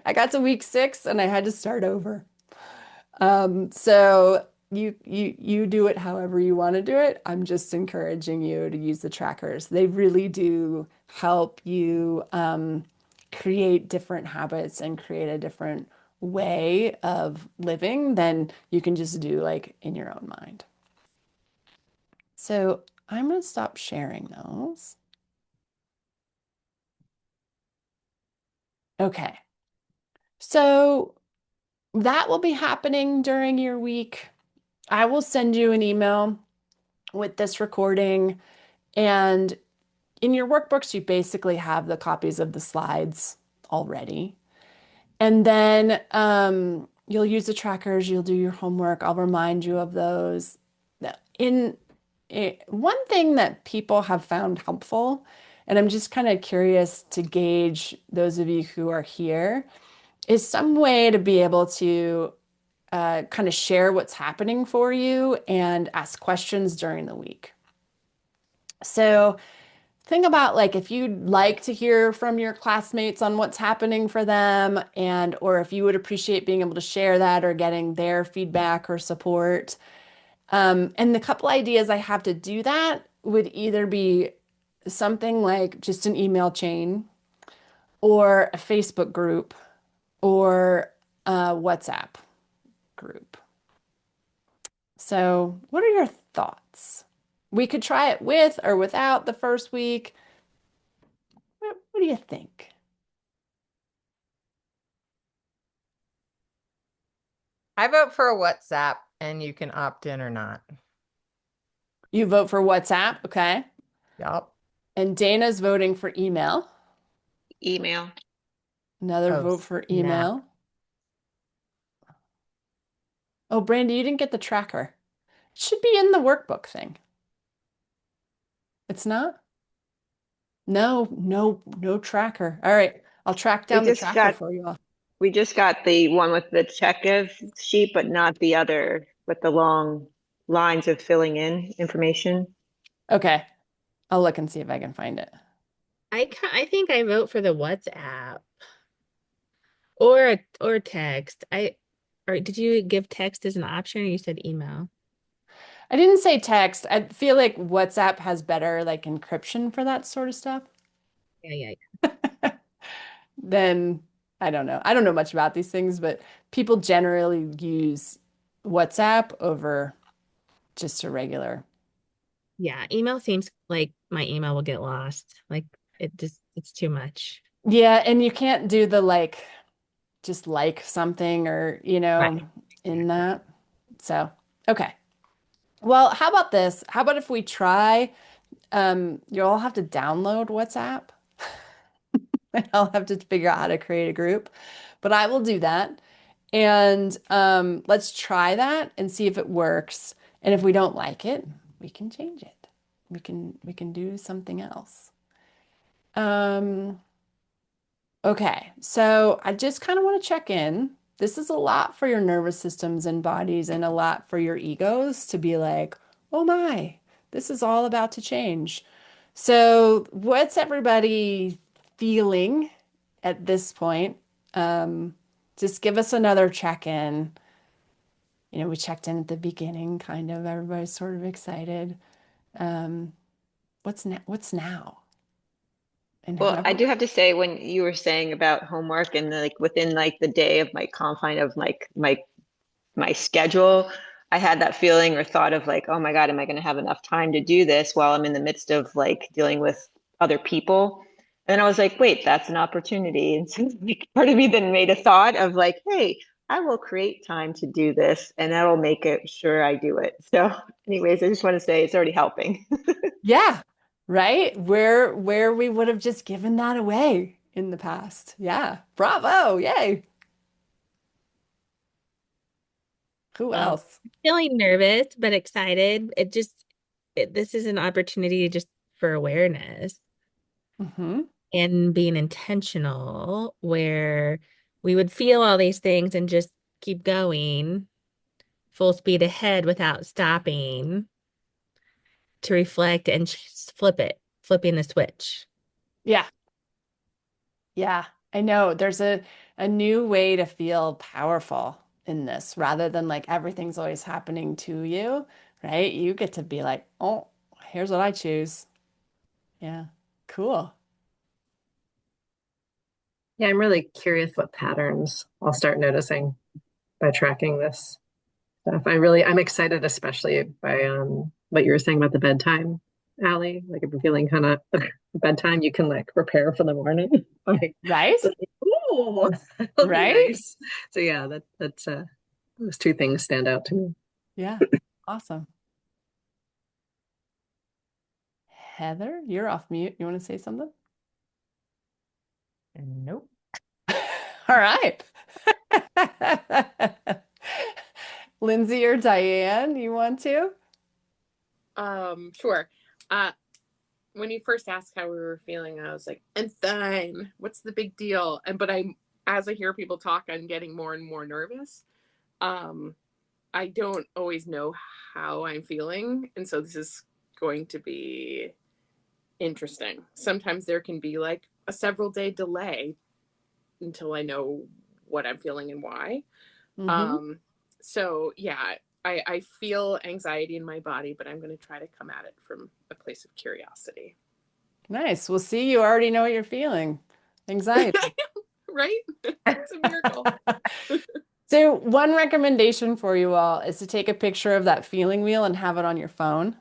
Speaker 1: I got to week 6 and I had to start over. So you do it however you want to do it. I'm just encouraging you to use the trackers. They really do help you create different habits and create a different way of living than you can just do like in your own mind. So I'm going to stop sharing those. Okay. So that will be happening during your week. I will send you an email with this recording, and in your workbooks, you basically have the copies of the slides already. And then you'll use the trackers, you'll do your homework. I'll remind you of those. One thing that people have found helpful, and I'm just kind of curious to gauge those of you who are here, is some way to be able to kind of share what's happening for you and ask questions during the week. So think about like if you'd like to hear from your classmates on what's happening for them, and or if you would appreciate being able to share that or getting their feedback or support. And the couple ideas I have to do that would either be something like just an email chain or a Facebook group or a WhatsApp group. So, what are your thoughts? We could try it with or without the first week. What do you think?
Speaker 7: I vote for a WhatsApp, and you can opt in or not.
Speaker 1: You vote for WhatsApp, okay?
Speaker 7: Yup.
Speaker 1: And Dana's voting for email.
Speaker 4: Email.
Speaker 1: Another
Speaker 7: Oh,
Speaker 1: vote for
Speaker 7: snap.
Speaker 1: email. Oh, Brandy, you didn't get the tracker. It should be in the workbook thing. It's not? No tracker. All right, I'll track down the tracker for you all.
Speaker 4: We just got the one with the check-of sheet, but not the other with the long lines of filling in information.
Speaker 1: Okay, I'll look and see if I can find it.
Speaker 3: I think I vote for the WhatsApp or text. Or did you give text as an option or you said email?
Speaker 1: I didn't say text. I feel like WhatsApp has better like encryption for that sort of stuff.
Speaker 3: Yeah.
Speaker 1: Then I don't know. I don't know much about these things, but people generally use WhatsApp over just a regular.
Speaker 3: Yeah, email seems like my email will get lost. Like it's too much.
Speaker 1: Yeah, and you can't do the like just like something or,
Speaker 3: Right.
Speaker 1: in that. So, okay. Well, how about this? How about if we try, you'll all have to download WhatsApp. And I'll have to figure out how to create a group, but I will do that. And let's try that and see if it works. And if we don't like it, we can change it. We can do something else. Okay, so I just kind of want to check in. This is a lot for your nervous systems and bodies and a lot for your egos to be like, oh my, this is all about to change. So, what's everybody feeling at this point? Just give us another check-in. We checked in at the beginning, kind of. Everybody's sort of excited. What's now? And
Speaker 4: Well, I
Speaker 1: whoever,
Speaker 4: do have to say when you were saying about homework and like within like the day of my confine of like my schedule, I had that feeling or thought of like, oh my God, am I going to have enough time to do this while I'm in the midst of like dealing with other people? And I was like, wait, that's an opportunity. And so like, part of me then made a thought of like, hey, I will create time to do this and that'll make it sure I do it. So anyways, I just want to say it's already helping.
Speaker 1: yeah, right? Where we would have just given that away in the past. Yeah. Bravo. Yay. Who
Speaker 3: Well,
Speaker 1: else?
Speaker 3: feeling nervous but excited. This is an opportunity just for awareness
Speaker 1: Mm-hmm.
Speaker 3: and being intentional where we would feel all these things and just keep going full speed ahead without stopping to reflect and just flipping the switch.
Speaker 1: Yeah. Yeah. I know there's a new way to feel powerful in this rather than like everything's always happening to you, right? You get to be like, oh, here's what I choose. Yeah. Cool.
Speaker 2: Yeah, I'm really curious what patterns I'll start noticing by tracking this stuff. I'm excited, especially by what you were saying about the bedtime, Allie. Like if you're feeling kind of bedtime, you can like prepare for the morning. Like,
Speaker 1: Right?
Speaker 2: ooh, that'll be
Speaker 1: Right?
Speaker 2: nice. So yeah, that's those two things stand out to me.
Speaker 1: Yeah. Awesome. Heather, you're off mute. You want to say something?
Speaker 7: Nope.
Speaker 1: All right. Lindsay or Diane, you want to?
Speaker 6: Sure. When you first asked how we were feeling, I was like, and then what's the big deal? As I hear people talk, I'm getting more and more nervous. I don't always know how I'm feeling, and so this is going to be interesting. Sometimes there can be like a several day delay until I know what I'm feeling and why.
Speaker 1: Mm-hmm.
Speaker 6: So yeah, I feel anxiety in my body, but I'm going to try to come at it from a place of curiosity.
Speaker 1: Nice. We'll see. You already know what you're feeling. Anxiety.
Speaker 6: Right? It's a miracle.
Speaker 1: So, one recommendation for you all is to take a picture of that feeling wheel and have it on your phone.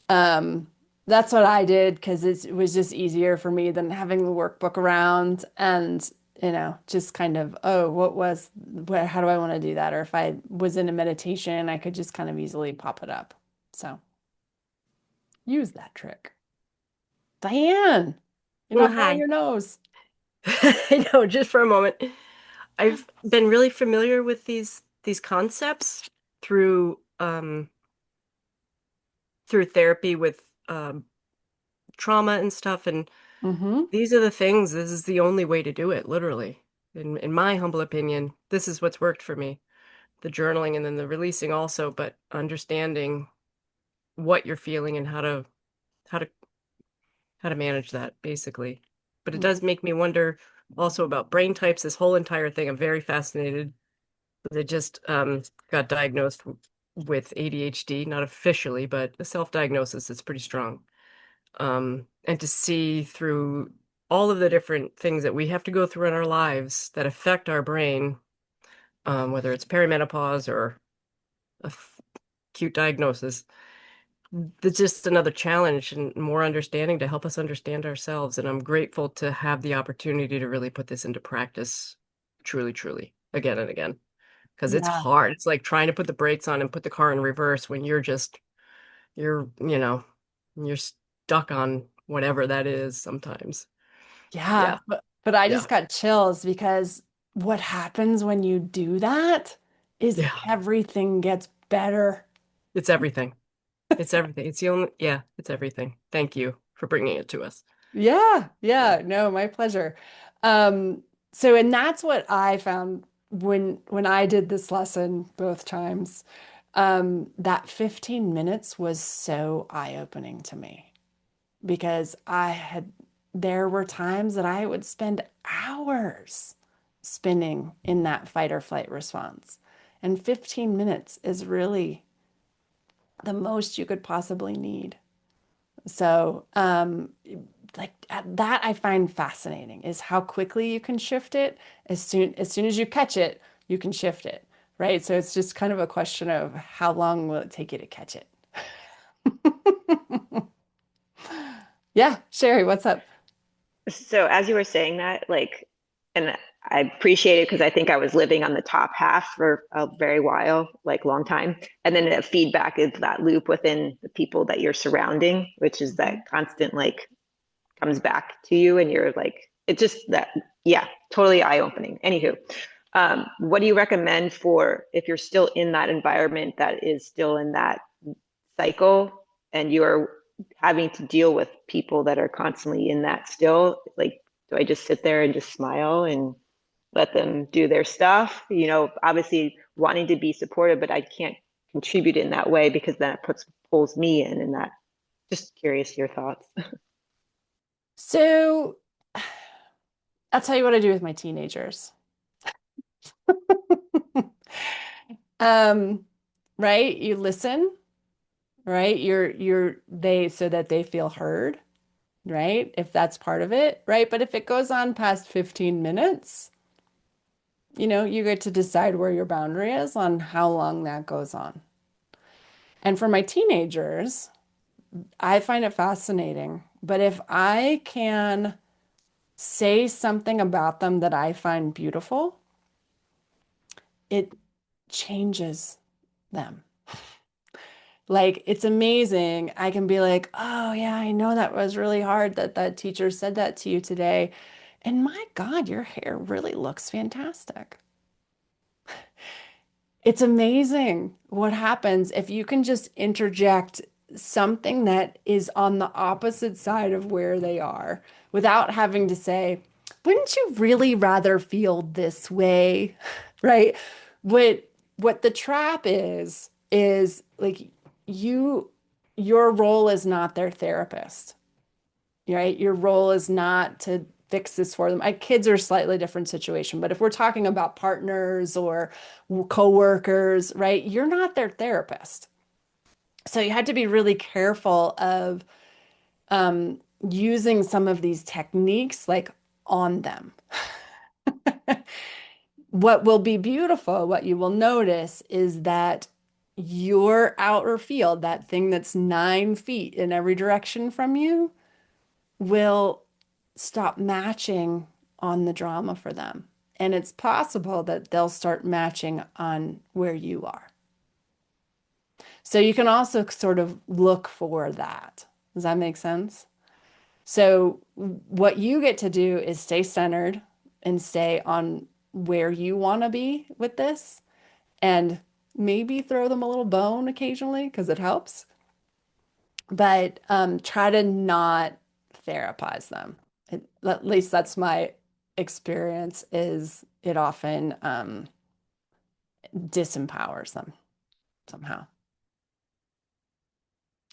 Speaker 1: Um, that's what I did because it was just easier for me than having the workbook around and, just kind of, oh, how do I want to do that? Or if I was in a meditation, I could just kind of easily pop it up. So use that trick. Diane, you're
Speaker 5: Well,
Speaker 1: not blowing
Speaker 5: hi.
Speaker 1: your nose.
Speaker 5: I know, just for a moment. I've been really familiar with these concepts through through therapy with trauma and stuff, and
Speaker 1: Mm-hmm.
Speaker 5: these are the things. This is the only way to do it, literally. In my humble opinion, this is what's worked for me. The journaling and then the releasing also, but understanding what you're feeling and how to how to manage that basically. But it does make me wonder also about brain types, this whole entire thing. I'm very fascinated. I just got diagnosed with ADHD, not officially, but a self-diagnosis that's pretty strong. And to see through all of the different things that we have to go through in our lives that affect our brain, whether it's perimenopause or acute diagnosis, it's just another challenge and more understanding to help us understand ourselves. And I'm grateful to have the opportunity to really put this into practice truly, truly, again and again. Because it's
Speaker 1: Yeah.
Speaker 5: hard. It's like trying to put the brakes on and put the car in reverse when you're stuck on whatever that is sometimes.
Speaker 1: Yeah,
Speaker 5: Yeah.
Speaker 1: but I
Speaker 5: Yeah.
Speaker 1: just got chills because what happens when you do that is
Speaker 5: Yeah.
Speaker 1: everything gets better.
Speaker 5: It's everything. It's everything. It's everything. Thank you for bringing it to us.
Speaker 1: Yeah,
Speaker 5: Yeah.
Speaker 1: yeah, no, my pleasure. And that's what I found when I did this lesson both times. That 15 minutes was so eye-opening to me because there were times that I would spend hours spinning in that fight or flight response. And 15 minutes is really the most you could possibly need. So, that I find fascinating is how quickly you can shift it. As soon as you catch it, you can shift it, right? So it's just kind of a question of how long will it take you to catch it? Yeah, Sherry, what's up?
Speaker 4: So as you were saying that, like, and I appreciate it because I think I was living on the top half for a very while, like long time. And then the feedback is that loop within the people that you're surrounding, which is that constant like comes back to you and you're like, it's just that, yeah, totally eye-opening. Anywho, what do you recommend for if you're still in that environment that is still in that cycle and you're having to deal with people that are constantly in that still? Like, do I just sit there and just smile and let them do their stuff? You know, obviously wanting to be supportive, but I can't contribute in that way because then it pulls me in, and that, just curious your thoughts.
Speaker 1: So I'll tell you what I do with my teenagers. Um, right? You listen, right? They so that they feel heard, right? If that's part of it, right? But if it goes on past 15 minutes, you get to decide where your boundary is on how long that goes on. And for my teenagers, I find it fascinating. But if I can say something about them that I find beautiful, it changes them. Like, it's amazing. I can be like, oh, yeah, I know that was really hard that that teacher said that to you today. And my God, your hair really looks fantastic. It's amazing what happens if you can just interject something that is on the opposite side of where they are without having to say, wouldn't you really rather feel this way? Right? What the trap is like you your role is not their therapist, right? Your role is not to fix this for them. My kids are a slightly different situation, but if we're talking about partners or coworkers, right? You're not their therapist. So you had to be really careful of using some of these techniques like on them. What will be beautiful, what you will notice is that your outer field, that thing that's 9 feet in every direction from you, will stop matching on the drama for them. And it's possible that they'll start matching on where you are. So you can also sort of look for that. Does that make sense? So what you get to do is stay centered and stay on where you want to be with this and maybe throw them a little bone occasionally because it helps. But try to not therapize them. At least that's my experience is it often disempowers them somehow.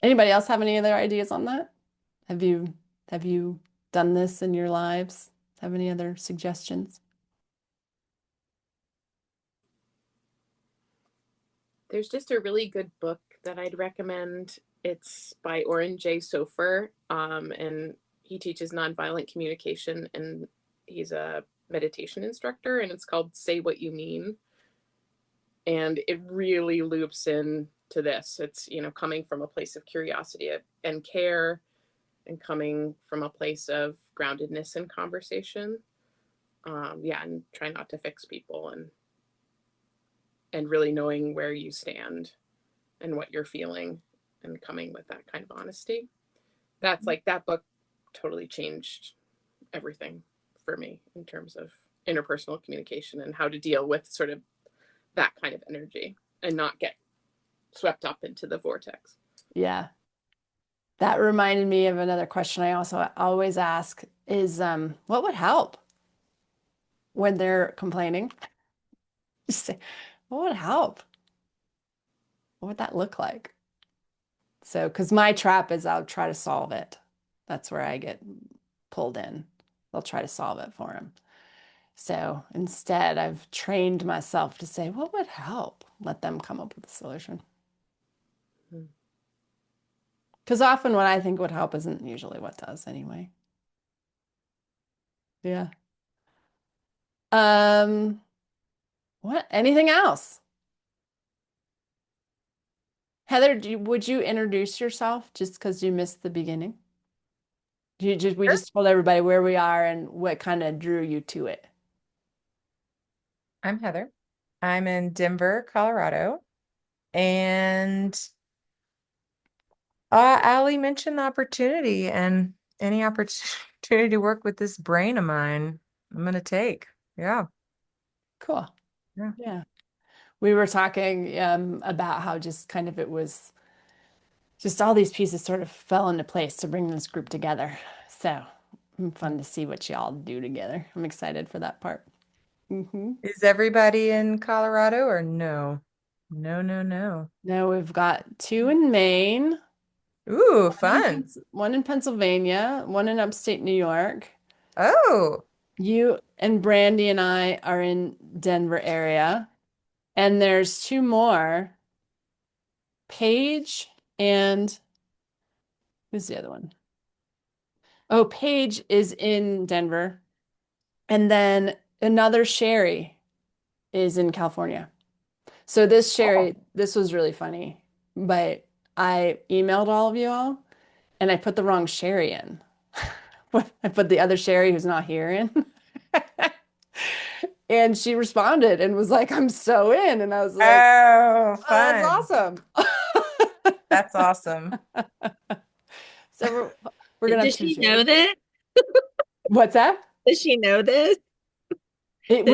Speaker 1: Anybody else have any other ideas on that? Have you done this in your lives? Have any other suggestions?
Speaker 6: There's just a really good book that I'd recommend. It's by Oren J. Sofer, and he teaches nonviolent communication, and he's a meditation instructor, and it's called Say What You Mean. And it really loops in to this. It's, coming from a place of curiosity and care, and coming from a place of groundedness and conversation. And try not to fix people, and really knowing where you stand and what you're feeling and coming with that kind of honesty. That's like, that book totally changed everything for me in terms of interpersonal communication and how to deal with sort of that kind of energy and not get swept up into the vortex.
Speaker 1: Yeah. That reminded me of another question I also always ask is what would help when they're complaining? Just say, what would help? What would that look like? So, because my trap is I'll try to solve it. That's where I get pulled in. I'll try to solve it for him. So instead, I've trained myself to say, what would help? Let them come up with a solution. Because often what I think would help isn't usually what does anyway. Yeah. What? Anything else? Heather, would you introduce yourself just because you missed the beginning? We
Speaker 7: Sure.
Speaker 1: just told everybody where we are and what kind of drew you to it.
Speaker 7: I'm Heather. I'm in Denver, Colorado. And Allie mentioned the opportunity, and any opportunity opportunity to work with this brain of mine, I'm gonna take. Yeah.
Speaker 1: Cool.
Speaker 7: Yeah.
Speaker 1: Yeah. We were talking about how just kind of it was just all these pieces sort of fell into place to bring this group together. So fun to see what y'all do together. I'm excited for that part.
Speaker 7: Is everybody in Colorado or no? No, no, no.
Speaker 1: Now we've got two in Maine,
Speaker 7: Ooh, fun.
Speaker 1: one in Pennsylvania, one in upstate New York.
Speaker 7: Oh,
Speaker 1: You and Brandy and I are in Denver area. And there's two more, Paige and who's the other one? Oh, Paige is in Denver. And then another Sherry is in California. So this Sherry, this was really funny, but I emailed all of you all and I put the wrong Sherry in. I put the other Sherry who's not here in. And she responded and was like, I'm so in. And I was like,
Speaker 7: oh,
Speaker 1: oh, that's
Speaker 7: fun.
Speaker 1: awesome.
Speaker 7: That's awesome.
Speaker 1: So we're gonna have
Speaker 3: Does
Speaker 1: two
Speaker 3: she know
Speaker 1: Sherrys.
Speaker 3: this?
Speaker 1: What's that?
Speaker 3: Does she know this?
Speaker 1: It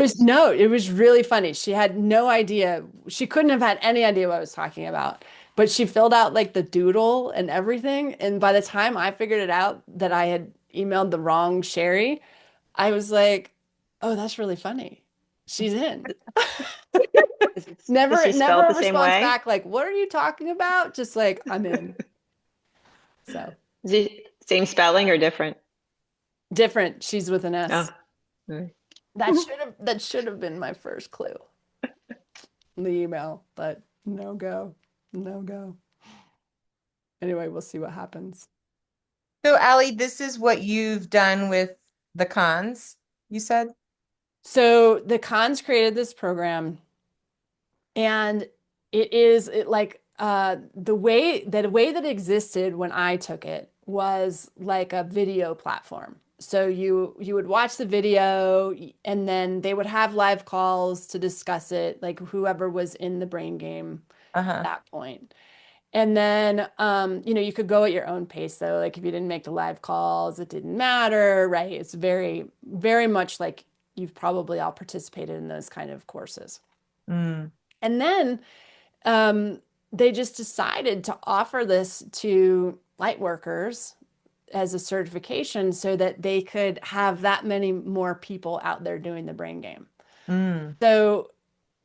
Speaker 1: was really funny. She had no idea. She couldn't have had any idea what I was talking about. But she filled out like the doodle and everything. And by the time I figured it out that I had emailed the wrong Sherry, I was like, oh, that's really funny. She's in.
Speaker 4: Does she
Speaker 1: Never
Speaker 4: spell it
Speaker 1: a
Speaker 4: the same
Speaker 1: response
Speaker 4: way?
Speaker 1: back like, what are you talking about? Just like, I'm in. So
Speaker 4: Is it same spelling or different?
Speaker 1: different. She's with an
Speaker 4: Oh,
Speaker 1: S.
Speaker 4: mm.
Speaker 1: That should have been my first clue. The email, but no go. No go. Anyway, we'll see what happens.
Speaker 7: So, Allie, this is what you've done with the cons, you said?
Speaker 1: So the cons created this program, and it like the way that it existed when I took it was like a video platform. So you would watch the video and then they would have live calls to discuss it, like whoever was in the brain game at
Speaker 7: Uh-huh.
Speaker 1: that point. And then, you could go at your own pace though. Like if you didn't make the live calls, it didn't matter, right? It's very, very much like you've probably all participated in those kind of courses.
Speaker 7: Mm.
Speaker 1: And then they just decided to offer this to light workers as a certification so that they could have that many more people out there doing the brain game.
Speaker 7: Mm.
Speaker 1: So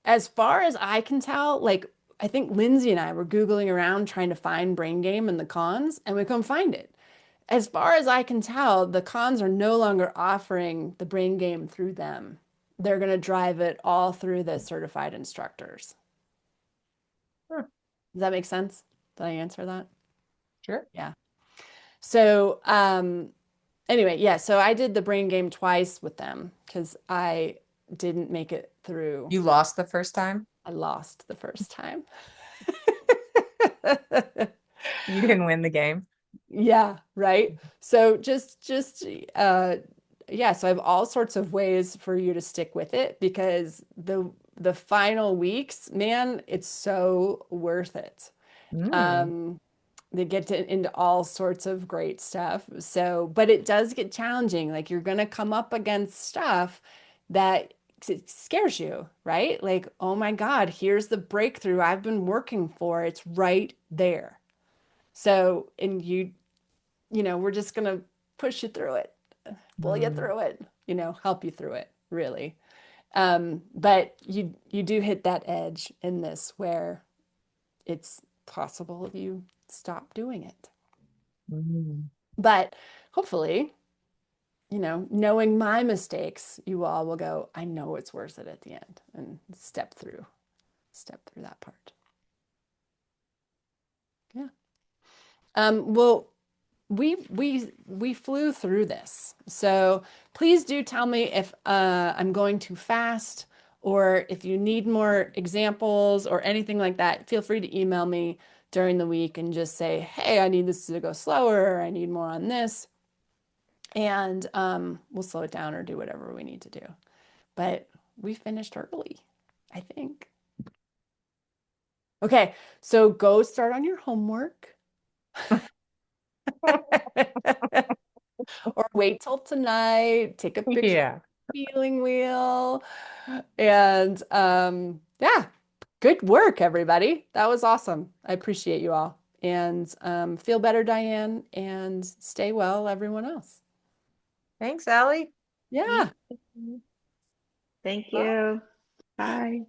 Speaker 1: as far as I can tell, like I think Lindsay and I were Googling around trying to find Brain Game and the cons, and we couldn't find it. As far as I can tell, the cons are no longer offering the Brain Game through them. They're going to drive it all through the certified instructors.
Speaker 7: Huh.
Speaker 1: Does that make sense? Did I answer that?
Speaker 7: Sure.
Speaker 1: Yeah. So, anyway, yeah, so I did the Brain Game twice with them because I didn't make it through.
Speaker 7: You lost the first time?
Speaker 1: I lost the first time.
Speaker 7: You didn't win the game.
Speaker 1: Yeah, right. So just yeah, so I have all sorts of ways for you to stick with it because the final weeks, man, it's so worth it.
Speaker 7: Mm.
Speaker 1: They get into all sorts of great stuff. So, but it does get challenging. Like you're gonna come up against stuff that it scares you, right? Like, oh my God, here's the breakthrough I've been working for. It's right there. So, and we're just gonna push you through it, pull you through it, help you through it, really. But you do hit that edge in this where it's possible you stop doing it.
Speaker 7: Mm.
Speaker 1: But hopefully, knowing my mistakes, you all will go, I know it's worth it at the end and step through that part. Yeah. Well, we flew through this. So please do tell me if I'm going too fast or if you need more examples or anything like that. Feel free to email me during the week and just say, hey, I need this to go slower, or I need more on this. And we'll slow it down or do whatever we need to do. But we finished early, I think. Okay, so go start on your homework. or wait till tonight, take a picture
Speaker 7: Yeah.
Speaker 1: of the feeling wheel. And yeah, good work, everybody. That was awesome. I appreciate you all. And feel better, Diane, and stay well, everyone else.
Speaker 7: Thanks, Allie.
Speaker 1: Yeah.
Speaker 4: Thank
Speaker 1: Bye.
Speaker 4: you. Bye.